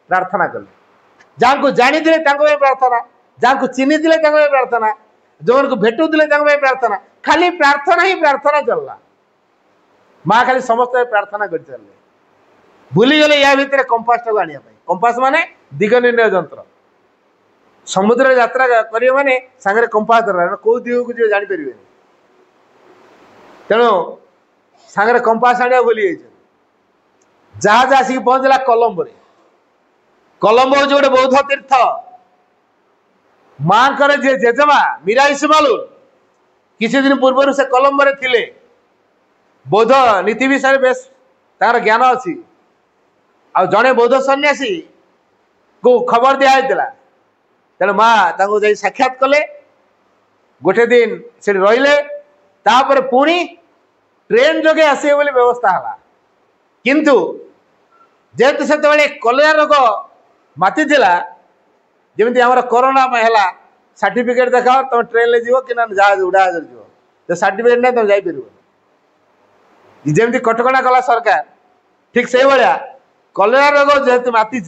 प्रार्थना कले जहाँ को जानी प्रार्थना जहाँ को चिन्ही प्रार्थना जो भेटुले प्रार्थना खाली प्रार्थना ही प्रार्थना चलला माँ खाली समस्त प्रार्थना कर चलले भूली गले या भितर कंपास टाक आने कंपास माने दिग निर्णय जंत्र समुद्र यात्रा करिए माने सांगरे कंपास दरकार कौ दिग को जानी परिबे तेणु सांगरे कंपास आनिया भूली जाइए जहाज आसिक पहुंचला कोलंबो रे कोलंबो हूँ गोटे बौद्ध तीर्थ माँ जे जेजेमा मीरा इस्माइल किसी दिन पूर्व से कोलंबो रे थिले बौद्ध नीति विषय बेस तार ज्ञान अच्छी आ जड़े बौद्ध सन्यासी को खबर दिखाई तेणु माँ जा साक्षात कले गोटे दिन से रही पुणी ट्रेन जोगे आसे बोली व्यवस्था है किंतु जेहेतु से कलेरा रोग माति जमी आम कोरोना है सर्टिफिकेट देखा तुम ट्रेन ले जीव कि जहाज उड़ाज जीव सर्टिफिकेट ना तुम जापर जमी कटकणा कला सरकार ठीक से भाया कलेरा रोग जेहेतु माति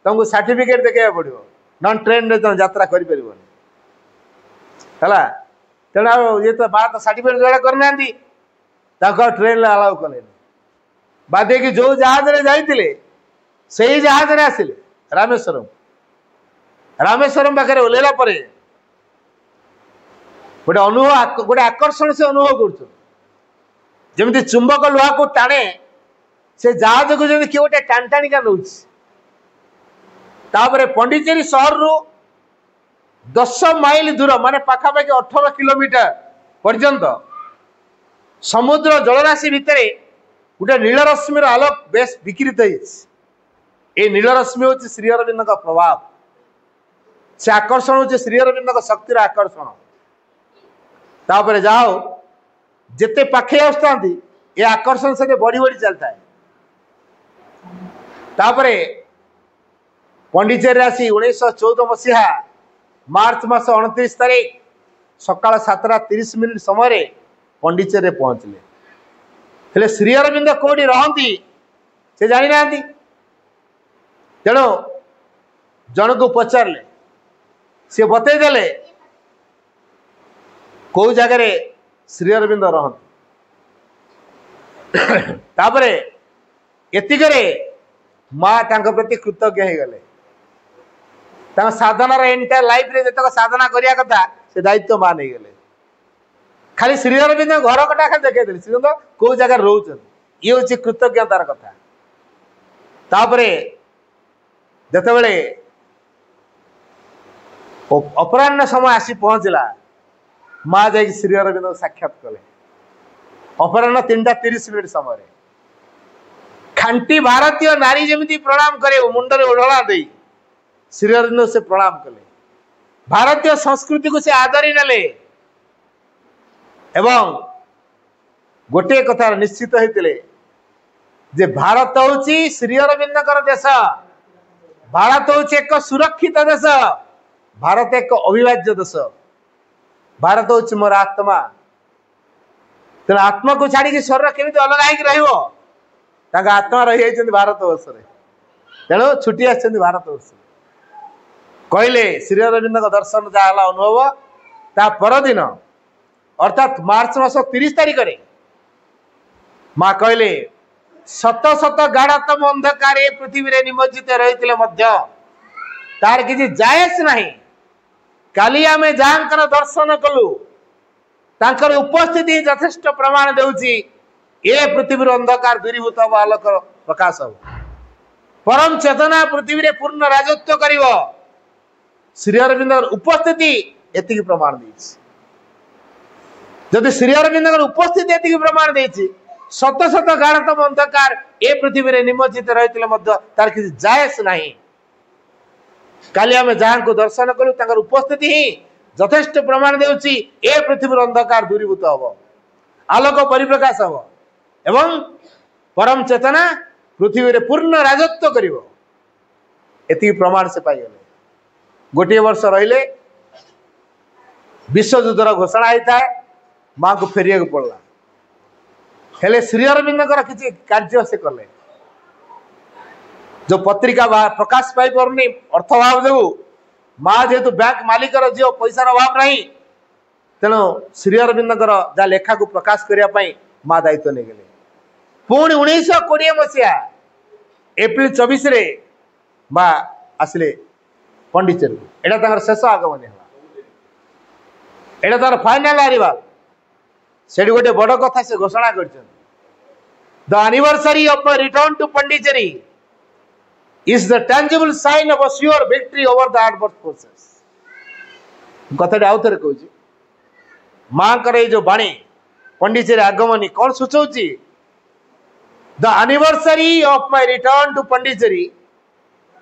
तुमको सर्टिफिकेट देखा पड़ो न ट्रेन रे तुम यात्रा कर तेणु ये तो बात सर्टिफिकेट जोड़ा करना ट्रेन अलाउ कले बाध्य कि जो जहाज रे जाइए से ही जहाज रे आसिले रामेश्वरम रामेश्वरम पाखे ओल्ला गोटे अनुभव गोटे आकर्षण से अनुभव करमती चुंबक लुहा को टाणे से जहाज को जमी किए गोटे टाण टाणिका नौ पंडिचेरी सहर रु 10 माइल दूर माने पाखापाखि 18 किलोमीटर पर्यंत समुद्र जलराशि भितर गोटे नीलरश्मि आलोक बेस विकृत ये नीलरश्मि हूँ श्री अरविंद प्रभाव से आकर्षण हूँ श्री अरविंद शक्तिर आकर्षण तापर जाओ जिते पाखे आसता ये आकर्षण से बढ़ी बढ़ी चलता है तापर पंडिचेरी आसी 1914 मसीहा मार्च मास 29 तारीख सकाल 7:30 समय पंडिचेरी पहुंचले हेले श्री अरविंद कौटी रहती से जानी ना तेणु जन को पचारे सी बतईदे कौ जगार श्री अरविंद रहती एतिकरे माँ प्रति कृतज्ञ हो गले साधनार एंटायर लाइफ रे जतक साधना करिया कथा से दायित्व मां नहीं गले खाली श्री अरविंद घर कटा खाली देखा श्री अरविंद कौ जगह रोच ये हूँ कृतज्ञतार कथा तापरे जितेबले अपराह्न समय आसी पहुंचला माँ जा श्री अरविंद साक्षात कले अपराह्न 3:30 समय खांटी भारतीय नारी जमी प्रणाम करे मुंडे ओढ़ला दे श्री अरविंद से प्रणाम कले भारतीय संस्कृति को से आदरी नेले एवं गोटे कथार निश्चित होते जे भारत हूँ श्री अरविंद देश भारत हूँ एक सुरक्षित देश भारत एक अविभाज्य देश भारत हूँ मोर आत्मा तेना आत्मा को छाड़ी शरीर केमी अलग हो आत्मा रही भारत वर्ष तेणु छुट्टी आसछन्ति भारत वर्ष कहले श्री अरविंद दर्शन जहाँ अनुभव ता परदिन अर्थात मार्च मास 30 तारिख रे माँ कहले शत शत गाढ़तम अंधकार पृथ्वी रे निमज्जित रही तार किसी जायस नहीं काली आमे जहाँ दर्शन कलु तांकर उपस्थिति यथेष्ट प्रमाण देउची ए पृथ्वी अंधकार दूरीभूत हम आलोक प्रकाश हो परम चेतना पृथ्वी रे पूर्ण राजत्व करिवो श्री अरविंद उपस्थिति एति प्रमाण देछि जदि श्री अरविंद उपस्थिति एति प्रमाण देछि शत शत गाढ़तम अंधकार ए पृथ्वी रे निमज्जित रही तार किसी जायस नहीं काली आमे जहाँ को दर्शन कलु तांकर उपस्थिति ही यथेष्ट प्रमाण देउछि ए पृथ्वी अंधकार दूरीभूत हम आलोक परिप्रकाश हम एवं परम चेतना पृथ्वी रे पूर्ण राजत्व करिवो एति प्रमाण से पाई गोटे वर्ष रहिले विश्वयुद्धर घोषणा होता है माँ को फेरिया पड़ला हेले श्री अरविंदर किसी कार्य से कले जो पत्रिका प्रकाश पाई पारनी अर्थभाव जो माँ जेहेतु बैंक मालिकर झील पैसार अभाव नहीं तेणु श्री अरविंदर जहाँ लेखा को प्रकाश करने माँ दायित्व नहीं गले पुणी 1920 मसीहा एप्रिल 24 रे माँ आसिले पंडिचेरी एटा शेष आगमन है एटा तार फाइनाल आरिवाल से गोटे बड़ कथा से घोषणा कर the anniversary of my return to Pondicherry is the tangible sign of a sure victory over the adverse forces कथा आउ थे कहूँ माँ कर जो बाणी पंडिचेरी आगमनी कौन सूचौची the anniversary of my return to Pondicherry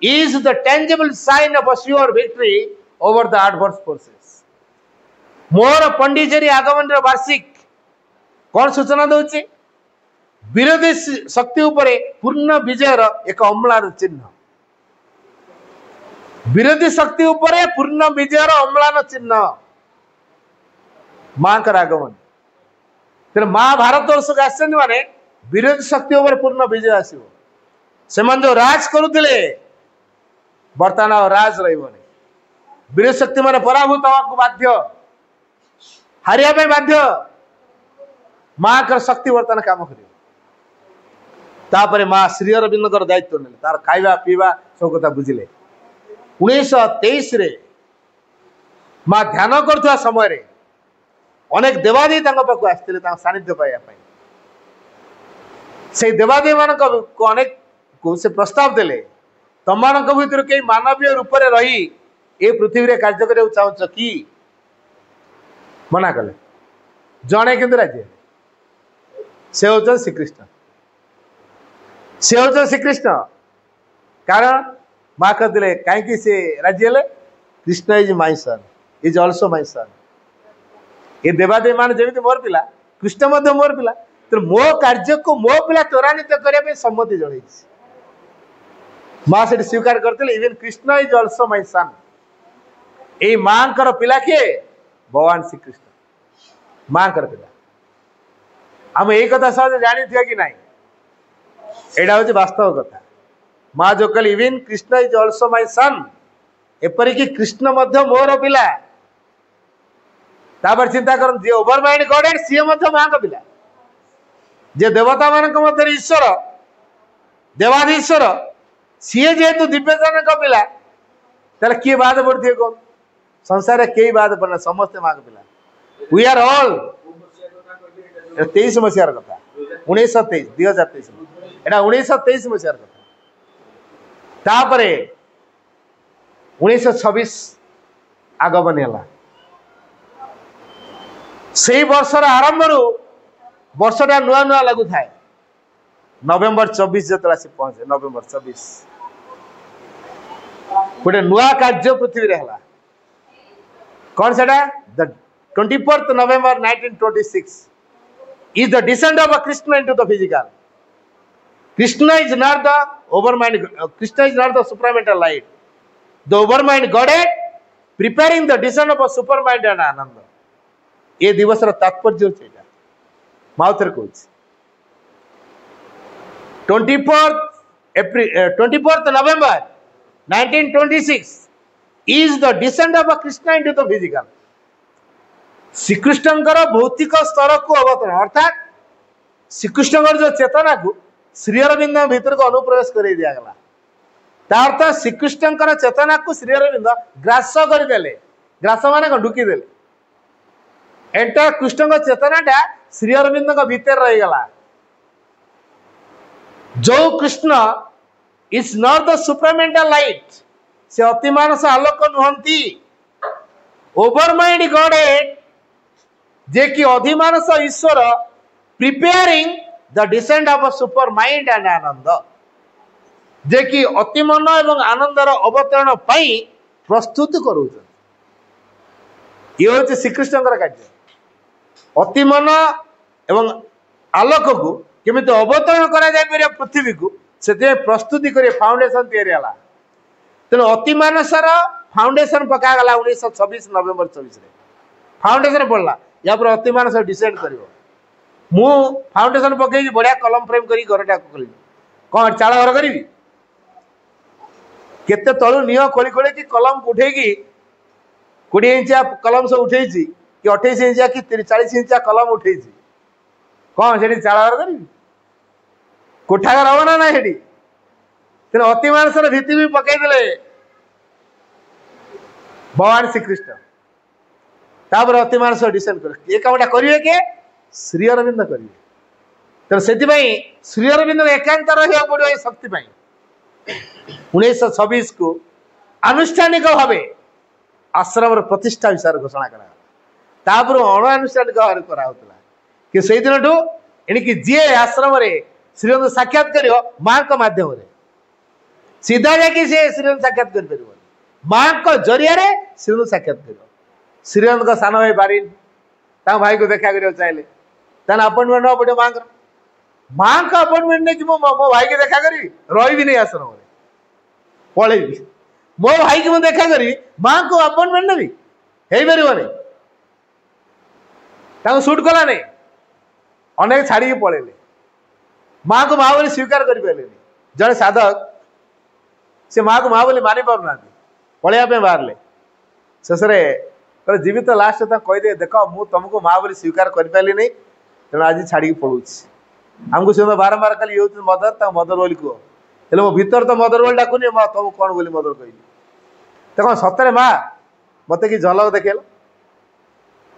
is the tangible sign of a sure victory over the adverse forces मोर पंडिचेरी आगमन वार्षिक कौन सूचना दौची विरोधी शक्ति उपरे पूर्ण विजयर एक अम्लान चिन्ह विरोधी शक्ति उपरे पूर्ण विजयर अम्लान चिन्ह माँ का आगमन तेरे माँ भारत वर्ष को आस माने विरोधी शक्ति उपर पूर्ण विजय आसो से जो राज करुले बर्तमान राज रही विरोधी शक्ति मैंने पराभूत होगा बाध्य हारिया बाध्य माँ का शक्ति बर्तमान काम कर माँ श्री अरविंदर दायित्व ने तार खाଇବା पीवा सब कथा बुझिले 1923 रे माँ ध्यान कर समय रे अनेक देवादी पाक आसते सानिध्य पाइबा से देवादी मान अनेक से प्रस्ताव देले तुम भर कई मानवीय रूप में रही ए पृथ्वी कार्य करने चाहूच कि मना कले जड़े कि राजी से हूँ श्रीकृष्ण से हूँ श्रीकृष्ण कारण माँ कहते कहीं से राजी है Krishna is my son is also my सन ये देवादेवी मान जमी मोर पिला कृष्ण मोर पिला तो मो कार्य को मो पिला त्वरान्वित करने सम्मति जन माँ से स्वीकार करते even Krishna is also my सन ये माँ कर पिला किए भगवान श्रीकृष्ण माँ कर पिला आम यही कथा सहज जानी थी कि नहीं एटा हूँ वास्तव कथा माँ जो कल even Krishna is also my son एपरिक कृष्ण मोर पिला तापर चिंता कर जी ओवर माइंड गॉडेड सी माँ का पिला जे देवता मान ईश्वर देवाधीश्वर सीए जेहेतु दिव्यजन का पिला तेल किए बाद पड़े कौन संसार कई बाद पड़ना समस्ते माँ का पिला वी आर ऑल 23 मसीहार कथा 1923 2023 एटा 1923 मसीहार कथा तापरे 1926 आगमन है से वर्षर आरंभ वर्षटा नुआ नुआ लगु थाए नवेम्बर 24 जो आसी पहुंचे नवेम्बर 24 गोटे नुआ कार्य पृथ्वी है कौन से the 24th November 1926 is the descent of a Krishna into the physical. Krishna is not the overmind. Krishna is not the supramental light. The overmind Godhead preparing the descent of a supermind and Ananda. ये दिवस तात्पर्य माउथर कौन 24th November 1926 is the descent of a Krishna into the physical. Shrikrishna भौतिक स्तर को अवतरण अर्थात श्रीकृष्ण जो चेतना को श्री अरविंद भीतर को अनुप्रवेश कर दिगला अर्थ श्रीकृष्ण चेतना को श्री अरविंद ग्रास करदे ग्रास मान ढुकीदे एंटायर कृष्ण चेतनाटा श्री अरविंद भीतर रहीगला जो Krishna is not the supermental light से अति मानस आलोक नुहंती ओवरमाइंड गॉडेड जे कि अधिमानस ईश्वर preparing the descent of a supermind and आनंद जे कि अतिमन एवं आनंदर अवतरण पाई प्रस्तुत करूँ ये हूँ श्रीकृष्ण कार्य अतिमन एवं आलोक को केमिति अवतरण करा जाय पड़े पृथ्वी को से प्रस्तुति कर फाउंडेशन तैयारी है तेणु अति मानसर फाउंडेशन पकागला 1926 नवेम्बर 24 फाउंडेशन पड़ला या पर अति मानस डिसाइड कर मु फाउंडेशन पकई बढ़िया कलम फ्रेम कर घरटा कली कौन चाल घर करी केते तलु निह खोली खोली कि कलम उठे 20 इंचिया कलम सब उठे कि 28 इंचिया कि 40 इंचिया कलम उठे कौन से चाल घर करी कोठा घर हम ना ना तेना अति मानसर भित्ति भी पकईदे भगवान श्रीकृष्ण तापर अति मानस डिसाइड कर ये कामटा करेंगे किए श्री अरविंद करेंगे तेना से श्री अरविंद एकांत रहा पड़ो ये शक्ति 1926 को आनुष्ठानिक भाव आश्रम प्रतिष्ठा विषय घोषणा करापर अणुआनुष्ठानिक भाव कराला कि से दिन ठू एणिकी जी आश्रम श्रीरंग साक्षात कर माँ मध्यम सीधा जाकि सी श्रीरंग साक्षात कर माँ जरिया श्रीरंग साक्षात कर श्रीरंग सान भाई बारिन भाई को देखा कर चाहिए तेना अपॉइंटमेंट ना पड़े माँ का अपॉइंटमेंट नहीं कि मो भाई की देखा करी रही नहीं आश्रम पलैबी मो भाई की मुझे देखा करी माँ को अपॉइंटमेंट नेबी हो पार सुट कला नहीं अनेक छाड़ी पलैले माँ को माँ बोली स्वीकार करें जड़े साधक से माँ को माँ बोली मानि पार ना पलैया बाहर शेष में जीवित लास्ट कहीदे देख मु तुमको माँ बोली स्वीकार कर नहीं तेणु आज छाड़ी पड़ू आमको से बारंबार खाली ये मदर मदर बोली कह हेल्ले मो भीतर तो मदर बोली डाकुनी तुमको कौन बोली मदर कह तो कौन सतरे माँ मत कि झलक देखेल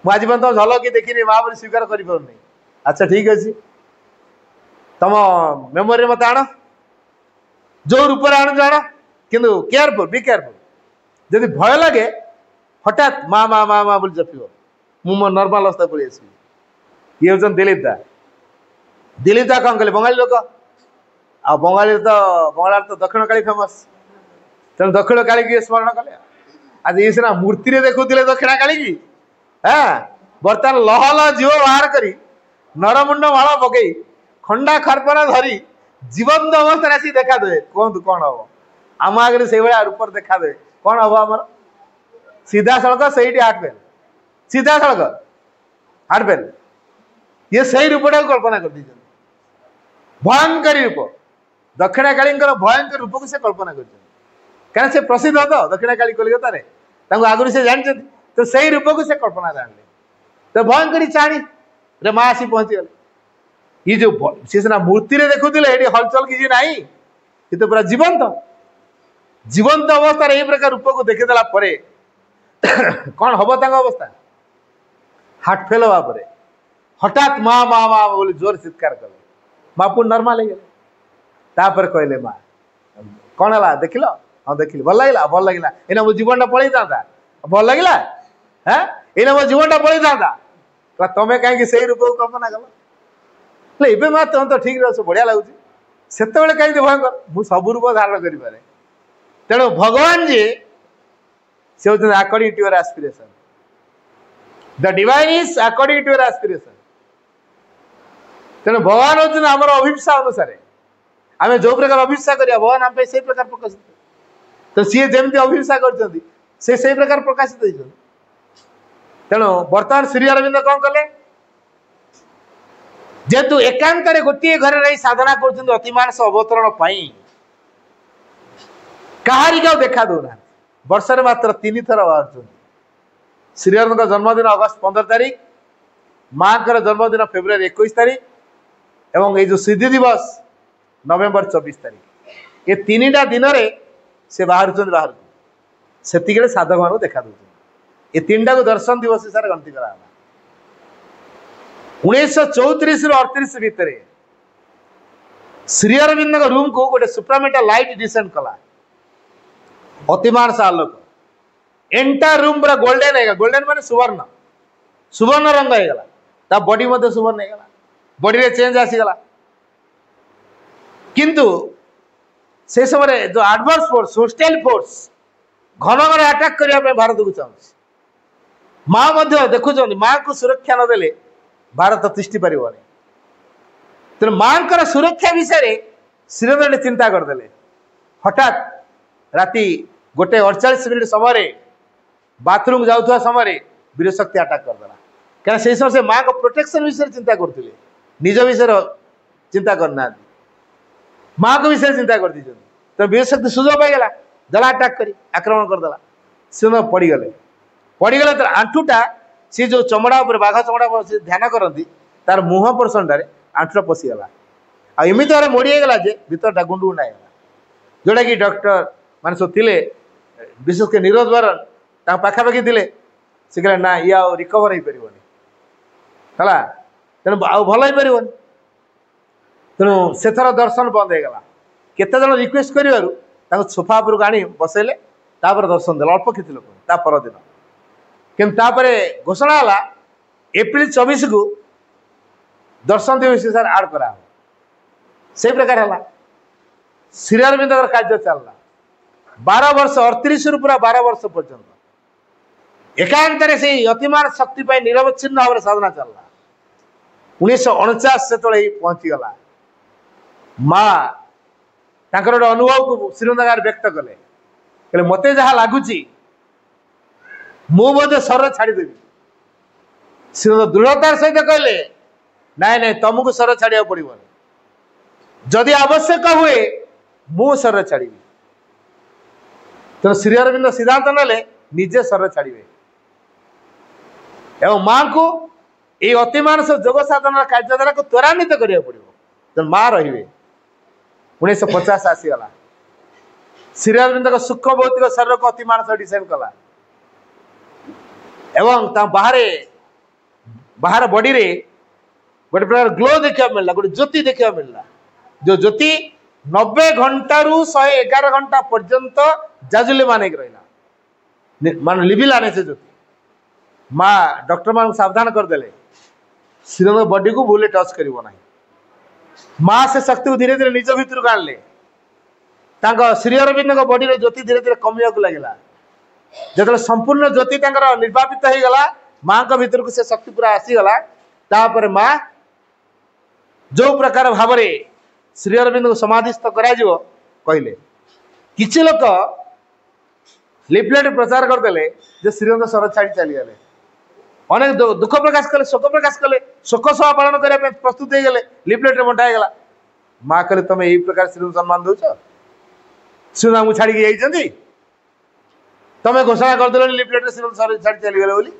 मुझे तुम झलक कि देखनी माँ बोली स्वीकार कर अच्छा ठीक अच्छे तुम मेमोरी मत आण जो रूप आणु आण कि केयरफुल बी केयरफुल जदि भय लगे हठात माँ माँ माँ माँ बोली जपिव मो नर्माल अवस्था पड़ी आसबी ये हूँ दिलीप दा कौन कले बंगाली लोक आ बंगाली तो बंगाल तो दक्षिण काली फेमस तेणु दक्षिण काली की स्मरण कले आज ये सीना मूर्ति देखुले दक्षिण काली की हाँ बर्तमान लह लह जीव बाहर करी नरमुंड माल पकई खंडा खरपना धरी जीवंत अवस्था आसी देखा दे कहतु कौन हम आम आगे से रूप देखा दे कौन हम आम सीधा सड़क से हार्टफेल सीधा सड़क हार्टफेल ये सही रूपटा कल्पना कर दीजिए भयंकर रूप दक्षिण काली भयंकर रूप को से कल्पना कर से प्रसिद्ध तो दक्षिण काली कलिकतार आगुरी से जानते तो सही रूप को से कल्पना जानले तो भयंकर चाणी रे माँ आसी पहुंची गले ये जो सी सीना मूर्ति देखुले ये हलचल किसी ना ये तो पूरा जीवंत जीवंत अवस्था ये प्रकार रूप को देखीदेला कौन हम अवस्था हार्टफेल हवा हठात माँ माँ माँ बोली जोर चित्कार कले माँ पुणी नर्माल हो कहले माँ कौन है देख लो हाँ देखिली भल लगे एना मो जीवन पलि था भल लगे हाँ एना मो जीवन पलि था तुम्हें कहीं से रूप को कल्पना कल ए माँ तुम तो ठीक रह बढ़िया लगुच से कहीं भयंकर मुझ सब रूप धारण करें तेणु भगवान जी से होते according to your aspiration the divine is according to your aspiration तेणु भगवान होते आमर अभिप्सा अनुसार आम जो प्रकार अभिप्सा करिया भगवान आम से प्रकार प्रकाशित तो सी जमी अभिप्सा कर प्रकार प्रकाशित होती तेणु बर्तमान श्री अरविंद कौन कले जेहेतु एकांत गोटे घर रही साधना कर अतिमानस अवतरण कहारी का देखा दौना वर्ष मात्र 3 थर बाहर श्री अरविंद जन्मदिन अगस्त 15 तारीख माँ का जन्मदिन फेब्रुआरी 21 तारीख एवं ये सिद्धि दिवस नवेम्बर 24 तारीख ये 3टा दिन से बाहर से साधक मान देखा दौर ये 3टा को दर्शन दिवस हिसाब गणति करा 1934 रु 38 भितर श्री अरविंद रूम को गोटे सुप्रामेटा लाइट डिसेंड कला अतिमानस आलोक एंटायर रूम पूरा गोल्डन है गोल्डन माने सुवर्ण सुवर्ण रंग है बॉडी मध्य सुवर्ण है बॉडी रे चेंज आसीगला किंतु से समय जो एडवर्स फोर्स होस्टाइल फोर्स घन घन अटैक करने भारत को चाहूँ माँ देखुं माँ को सुरक्षा नदेले भारत तिष्टि पार तेणु माँ सुरक्षा विषय श्रीरंग चिंता करदे हठात राति गोटे 48 मिनिट समय बाथरूम जाऊा समय वीरशक्ति अटैक करदेला क्या से समय से माँ को प्रोटेक्शन विषय चिंता करते निज विषय चिंता करना माँ को विषय चिंता कर तो वीरशक्ति सुजोग पाईगला दला अटैक कर आक्रमण करदेला सी पड़गले तो आंठुटा सी जो चमड़ा उपर बाघ चमड़ा से ध्यान करती तार मुह पोर्सन आंठुटा पशिगला आमती भाव मोड़ीगला जे भीतरटा गुंड गुंडागला जोटा कि डॉक्टर मान सब थे विशेषकर नीरज बरन पाखापाखि थे से कहले ना ये आ रिकवर हो पार है तेणु आउ भल हो पार तेणु से थर दर्शन बंद हो गला केते जन रिक्वेस्ट कर सोफा उपरक आनी बसैले दर्शन देला अल्प किसी लोक परदिन कि घोषणा है एप्रिल 24 को दर्शन देव सर आड करा से प्रकार है श्री अरविंद कार्य चलला 12 वर्ष 38 रु पूरा 12 वर्ष पर्यंत एकांतर से अतिमान शक्ति निरवच्छिन्न भाव में साधना चलला 1949 से पहुंची गला माँ गोटे अनुभव को श्रीनगर व्यक्त कले मत जहाँ लगुच मुझे शरीर छाड़देवी श्रीनगर दृढ़तार सहित कहले नाई नाई तुमको शरीर छाड़ा पड़ो जदि आवश्यक हुए मु शरीर छाड़ी तो श्री अरविंद सिद्धांत नेले निजे शरीर छाड़े एवं माँ को ये अतिमानस जोग साधन कार्यधारा को त्वरान्वित करा पड़ो तो माँ रे 1950 आसीगला श्री अरविंद सूक्ष्म भौतिक शरीर को अतिमानस डिजाइन कला एवं बाहर बॉडी रे गोटे प्रकार ग्लो देखा मिलला गोटे ज्योति देखा मिलला जो ज्योति 90 घंटा रु 111 घंटा पर्यंत जाजुले माने रहा मान लिभिला नहीं से ज्योति माँ डॉक्टर मान सावधान करदे श्रीरंग बॉडी को भूले टच करना माँ से शक्ति को धीरे धीरे निज भितर को आनले श्री अरविंद बॉडी रे ज्योति धीरे धीरे कमिया को लगे जो संपूर्ण ज्योति निर्वापित हो गला माँ का भीतर को से शक्ति पूरा आसीगला तापर माँ जो प्रकार भाव श्री अरविंद को समाधिस्थ करा कहले किसी लोक लिफलेट प्रचार करदे जे श्रीरंग शरद छाड़ी चलीगले अनेक दुख प्रकाश कले शोक सभा पालन करने प्रस्तुत हो गले लिफलेट बंटाईगला माँ कहले तुम यही प्रकार श्रीरंग सम्मान दौच श्रीरंग को छाड़ी तुम घोषणा करदे लिफलेट श्रीरंग शरद छाड़ी चलीगले बोली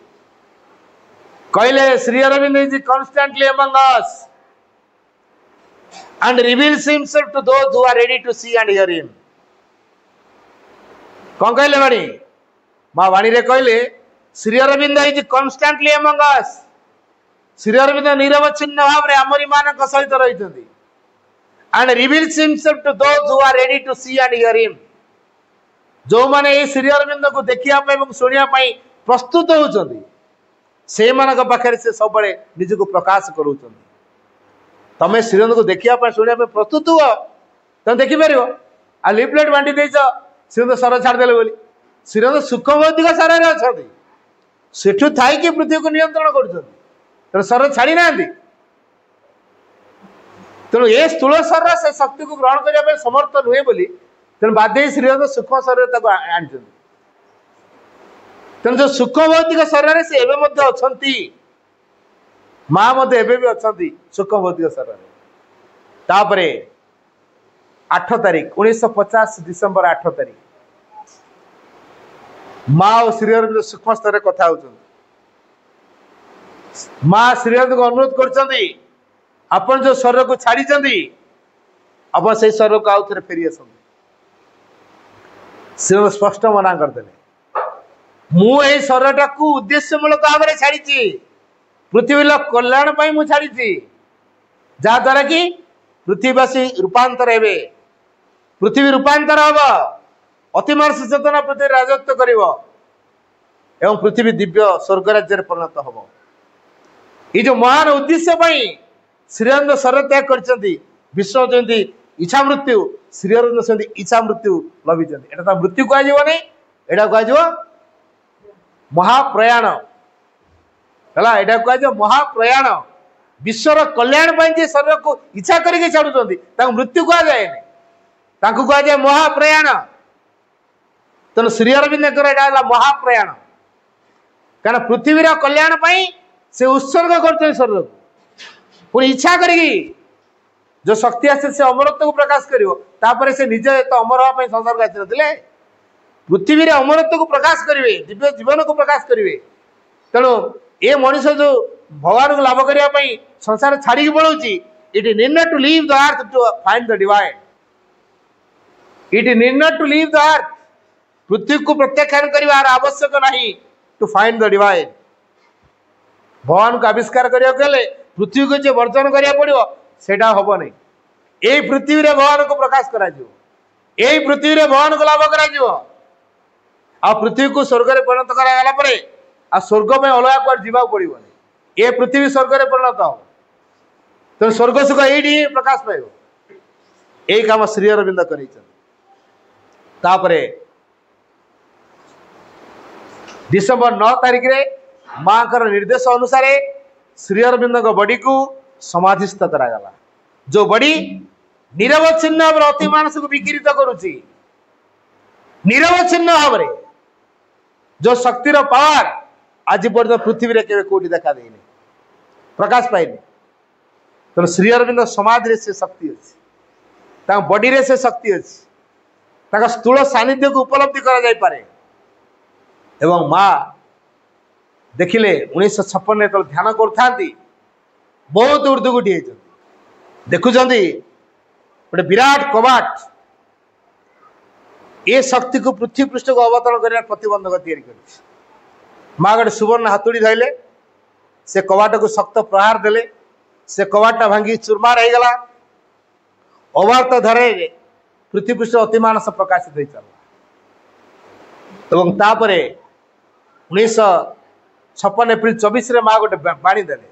कहले Shri Aurobindo is constantly among us and reveals himself to those who are ready to see and hear him. कौन कहले वाणी माँ वाणी रे कहले Shri Aurobindo is constantly among us Shri Aurobindo निरवच्छिन्न भाव में आमरी मान सहित रही and reveals himself to those who are ready to see and hear him. जो माने ये श्री अरविंद को देखिया एवं सुनिया प्रस्तुत होउछंदी से मानक पाखरे से सब बड़े निज को प्रकाश करूछंदी तमें श्रीरंग को देखा शुणा प्रस्तुत हुआ तुम देखिपर आ लिफलेट बांटी देच श्रीरंग शर छाड़देले बोली श्रीरंग सुख भौतिक शरीर अच्छा सेठू थी पृथ्वी को नियंत्रण कर शर छाड़ी ना तेणु ये स्थूल शरीर से शक्ति को ग्रहण करने समर्थ नुहे बोली तेणु बाध्य श्रीरंग सूक्ष्म शरीर आनी तेणु जो सूक्ष्म भौतिक शरीर से एवं अच्छा माँ मध्य एवं भी अच्छा सूक्ष्म भौतिक शरीर तापर 8 तारीख 1950 डिसेम्बर 8 तारीख माँ और श्री अरविंद सूक्ष्म स्तर कथा होती माँ श्री अरविंद को अनुरोध कर जो शरीर को छाड़ी अब से शरीर को आउ थे फेरी आस श्री स्पष्ट मना करदे मुझे शरीर को उद्देश्यमूलक भाव में छाड़ी पृथ्वी कल्याण मु छाड़ी जहाद्वारा कि पृथ्वीवासी रूपांतर हे पृथ्वी रूपांतर हम अतिमानस चेतना पृथ्वी राजत्व कर एवं पृथ्वी दिव्य स्वर्ग राज्य परिणत हम ये जो महान उद्देश्य श्रीअरविंद शरीर त्याग कर विश्व जमी इच्छा मृत्यु श्रीअरविंद से इच्छा मृत्यु लभिंट एटा मृत्यु कह कह महाप्रयाण है यहाँ कह महाप्रयाण विश्वर कल्याण शरीर को इच्छा करके छाड़ुंट मृत्यु कह जाए कह जाए महाप्रयाण तेणु श्री अरविंदर यहाँ महाप्रयाण कारण पृथ्वी कल्याण से उत्सर्ग कर शरीर को पुणी इच्छा करी जो शक्ति आसे से अमरत्व को प्रकाश कर से निजे तो अमर हाँपाई संसार को आसी पृथ्वी रे अमरत्व को प्रकाश करेंगे दिव्य जीवन को प्रकाश करेंगे तेणु ये मनीष जो भगवान को लाभ करने संसार छाड़ी पड़ोची it is need not to leave the earth to find the divine it is need not to leave the earth पृथ्वी को प्रत्याख्यान करार आवश्यक नहीं टू फाइंड द डिवाइन भगवान को आविष्कार करने पृथ्वी को जो वर्जन करा पड़ो सेटा हम नहीं यही पृथ्वी रे भगवान को प्रकाश करा यही पृथ्वी रे भगवान को लाभ करा आ पृथ्वी को स्वर्ग में परिणत कराला परे आ स्वर्ग में अलग कुआड जीवा पड़ोनी ये पृथ्वी स्वर्ग में परिणत हो तो स्वर्ग सुख ये प्रकाश पाइब यही काम श्री अरविंद कर डिसेम्बर 9 तारिख रे माँ निर्देश अनुसार श्री अरविंद बड़ी को समाधिस्थ करागला जो बड़ी निरवच्छिन्न भाव अति मानस को विकृत करुच्ची निरवच्छिन्न भाव जो शक्तिर पावर आज पर्यटन पृथ्वी रे केवे कोटी देखा देनी प्रकाश पाइनी तो श्री अरविंद समाधि से शक्ति अच्छी बॉडी रे से शक्ति अच्छी स्थूल सानिध्य को उपलब्धि करा जाय पारे एवं माँ देखिले 1956 तो ध्यान कर बहुत उर्दुगुटी देखुं गोटे विराट कबाट ये शक्ति को पृथ्वी पृष्ठ को अवतरण कर प्रतिबंधक तैयारी कर माँ गोटे सुवर्ण हाथुड़ी धरले से कबाट को शक्त प्रहार देले से कबाटा भांगी चूरमार हो गला अवार्त धरे पृथ्वी पृष्ठ अतिमानस प्रकाशित हो चलला 1956 एप्रिल 24 रे माँ गोटे बाणी देले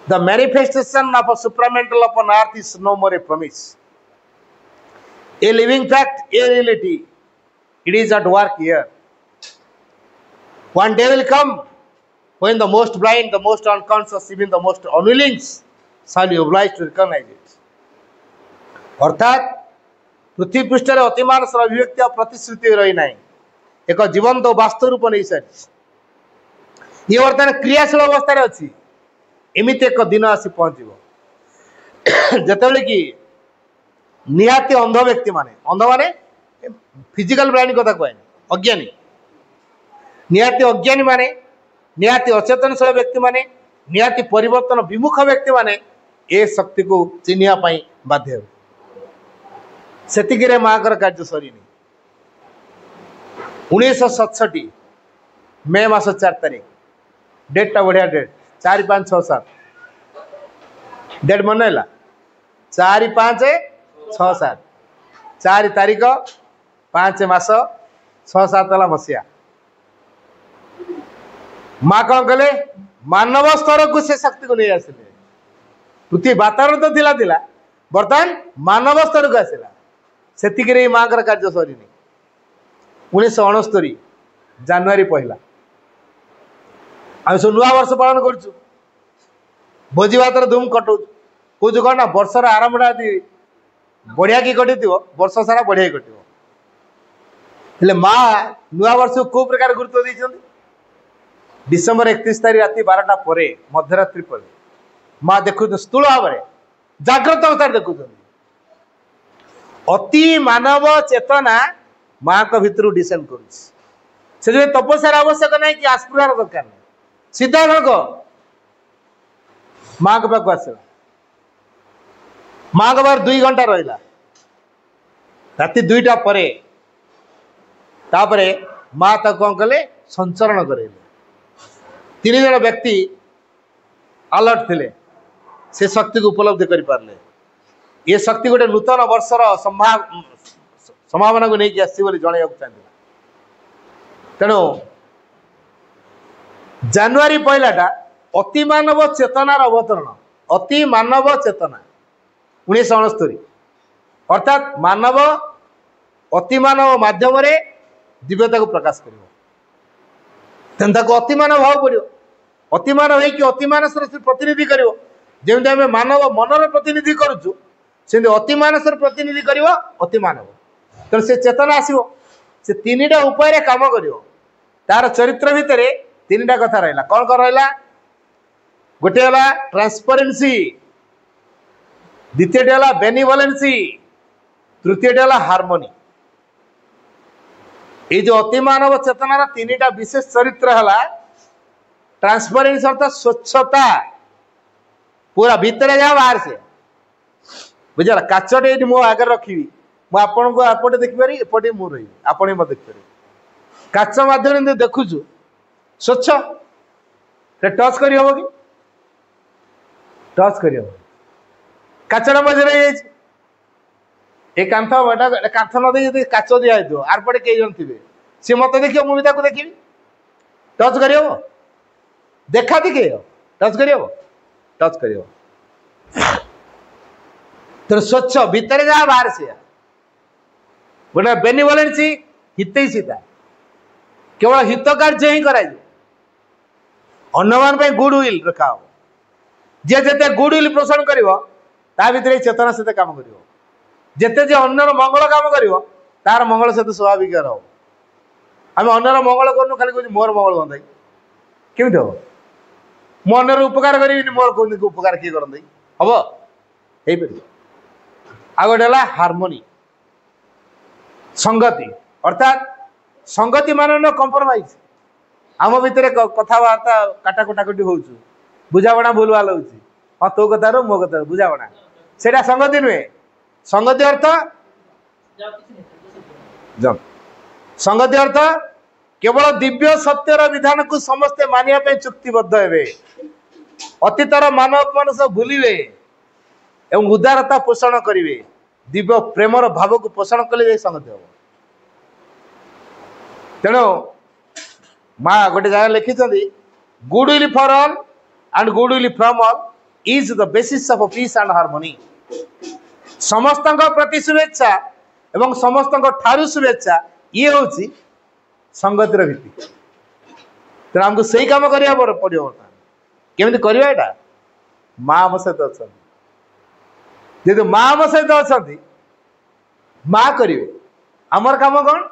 the manifestation of supramental upon earth is no more a promise a living fact a reality it is at work here one day will come when the most blind the most unconscious even the most unwilling shall be obliged to recognize it अर्थात पृथ्वी पृष्ठ रे अतिमानस अभिव्यक्ति और प्रतिश्रुति रही ना एक जीवंत वास्तव रूप नहीं सारी ये वर्तमान क्रियाशील अवस्था रे अछि एमिति एक दिन आसी पहुंचबो जतबेले कि निहाती अंध व्यक्ति माने फिजिकल ब्लाइंड कथा कहै अज्ञानी निहाती अज्ञानी माने निहाती अचेतनशील व्यक्ति माने निहाती परिवर्तन विमुख व्यक्ति माने ए शक्ति को चिन्हिया पाई बाध्य सेतिकिरे माकर कार्य सरीनी 1967 मे मास 4 तारीख डेटा बढ़िया डेट 4 5 6 7 डेट मन है 4 5 6 7 4 तारीख 5 मास 6 7 मसीहा माँ कौन कले मानव स्तर को से शक्ति को नहीं आसिले पृथ्वी वातावरण तो थिला बर्तमान मानव स्तर को आसला से माँ कार्य सरी 1969 जानुरी 1 आम सब नुआ वर्ष पालन करुँ भोजी भातर धूम कटौ कौच कौन ना वर्षर आरंभ बढ़िया कि कटि वर्ष सारा बढ़िया कटे माँ नुआ वर्ष को कौ प्रकार गुरुत्व देते डिसेम्बर 31 तारीख राति 12टा पर मध्यरात्रि पर माँ देखु स्थूल भाव जाग्रत अवस्था देखुं अति मानव चेतना माँ को भितर डिसेंड कर तपस्यार आवश्यक नहीं कि आस्पुरार दरकार नहीं सीधा सड़क माँ के पाक आसला माँ के पास 2 घंटा रहा राति 2टा पर माँ तक कौन कले संचरण करे 3 जन व्यक्ति अलर्ट थिले से शक्ति को उपलब्धि कर पारले ये शक्ति गोटे नूतन वर्षर संभावना को लेकिन आसी जन चाहता तेणु जानुरी 1 अति मानव चेतनार अवतरण अति मानव चेतना 1969 अर्थात मानव अति मानव माध्यम दिव्यता को प्रकाश कर अतिमान भाव पड़ो अतिमान हो अतिमानस प्रतिनिधि कर जमी आम मानव मनर प्रतिनिधि करुचु से अतिमानस प्रतिनिधि कर अतिमानव तेणु से चेतना आसो से तीनटा उपाय काम करियो तार चरित्र भितर तीनटा कथा रहा कौन कौन रहा गोटे है ट्रांसपेरेंसी द्वितीय है बेनिवोलेंसी तृतीय है हार्मोनी ये जो अति मानव चेतनार तीनटा विशेष चरित्र है ट्रांसपेरेंसी अर्थात स्वच्छता पूरा भितर जा बाहर से बुझा काचटे ये मो आगे रखी मुझे आपटे देखिपारी एपटे मु रही आपड़े मत देखिपारे काच मध्यम देखुचु स्वच्छ टच कर कि टच कर काचटा मझे ये कांथ कांथ न दे काच दिया आरपटे कई जन थे सी मत देखिए मुझे देखी टच कर देखा दिखे टच कर टच कर तो स्वच्छ भितर जा बाहर से गोटे बेनिवोलेंसी हितैषिता केवल हित कार्य ही कराई अन्न मान गुड विल रखा हो जे जिते गुड विल पोषण कर भितर चेतना सहित काम कर जिते जे अन्नर मंगल काम कर तार मंगल सहित स्वाभाविक हो आम अन्नर मंगल करूँ खाली कहूँ मोर मंगल हंता केमी हम मो अन्नर उपकार करी मोर कहते उपकार किए करते हम हो आ गए हार्मोनी संगति अर्थात संगति मान न कंप्रोमाइज आम भितर कथबार्ता काटा कटाकटी हो बुझाणा भूल भाल हो हाँ तो कथार मो कथार बुझाणा से संगति नुहे संगति अर्थ संगति अर्थ केवल दिव्य सत्यर विधान को समस्ते मानिया चुक्तिबद्ध हे अतीतर मानव मन सब भूलिवे एवं उदारता पोषण करेंगे दिव्य प्रेमर भाव को पोषण कले संगति हम तेणु माँ गोटे जगह लिखिं good will for all and good will from all is the basis of peace and harmony समस्त प्रति शुभेच्छा एवं समस्त ठारू शुभेच्छा ये हूँ संगतिर भित्ति तेणु आमको सही कम करा पड़ो बर्तमान केमी करवा माँ आम सहित अच्छा जेहेतु माँ आम सहित अच्छा माँ करेंगे आमर कम कौन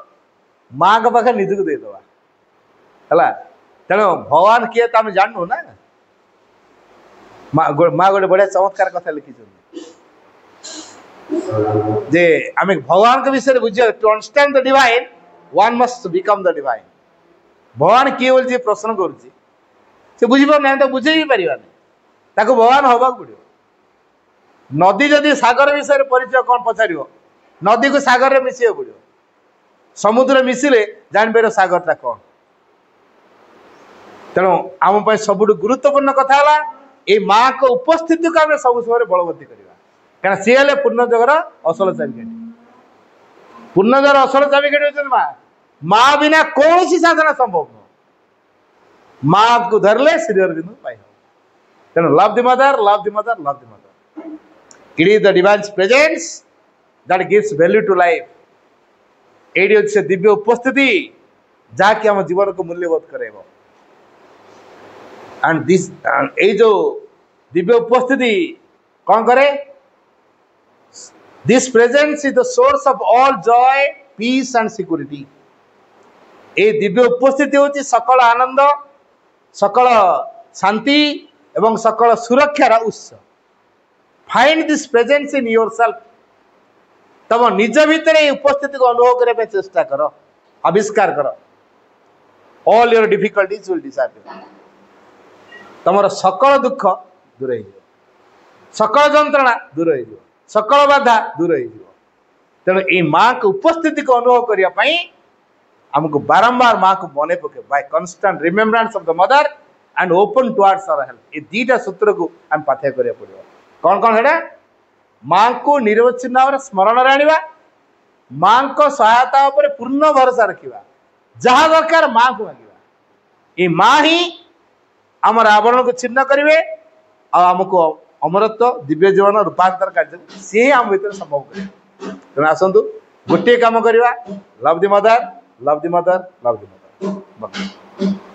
माँ के पाखे निजक देदवा है तेणु भगवान किए तो आम जानू ना माँ गोटे बढ़िया चमत्कार कथा लिखी जे आम भगवान के विषय बुझे to understand the divine one must become the divine भगवान किए बोली प्रश्न कर बुझीपार ना तो बुझे भी पार भगवान हवा पड़ो नदी जदि सागर विषय परिचय कौन पचार नदी को सागर में मिसवा पड़ो समुद्र मिसिले जानपर सागरटा कौन तेणु आम सबुठ गुरुत्वपूर्ण कथा है ये माँ को उपस्थिति को आम सब समय बलवती करवा कहीं सी हेल्ले पूर्ण जगर असल चाबिकाठी पूर्ण जगर असल चाबिकाठी होती माँ माँ बिना कौन सी साधना संभव नुह माँ को धरले श्रीहर बिंदु पाई तेणु love the mother love the mother love the mother it is the divine presence that gives value to life एडी अच्छे दिव्य उपस्थिति जहाँकि आम जीवन को मूल्यबोध करे एंड दिस ये जो दिव्य उपस्थिति कौन करे this presence is the source of all joy peace and security ये दिव्य उपस्थिति होची सकल आनंद सकल शांति एवं सकल सुरक्षार उत्स find this presence in yourself तम निज भितर उपस्थिति को अनुभव करने चेष्टा कर आविष्कार कर all your difficulties will disappear तमर सकल दुख दूर हो सकल जंत्रणा दूर हो सकल बाधा दूर हो तेणु ये माँ को उपस्थिति को अनुभव करने आमको बारंबार माँ को मन पके by constant remembrance of the mother and open towards our help ये दीटा सूत्र को आम पाथ्य करिया पड़ो कौन कौन है माँ को निरवच्छिन्न भाव स्मरण आनिबा माँ को सहायता उपर पूर्ण भरोसा रखा जहाँ दरकार माँ को मांगा ये माँ ही आमर आवरण को छिन्न करेंगे आमको अमरत्व दिव्य जीवन रूपांतर कार्य सी ही आम भर संभव करें तेणु आसतु गोटे कम करवा love the mother love the mother love the mother.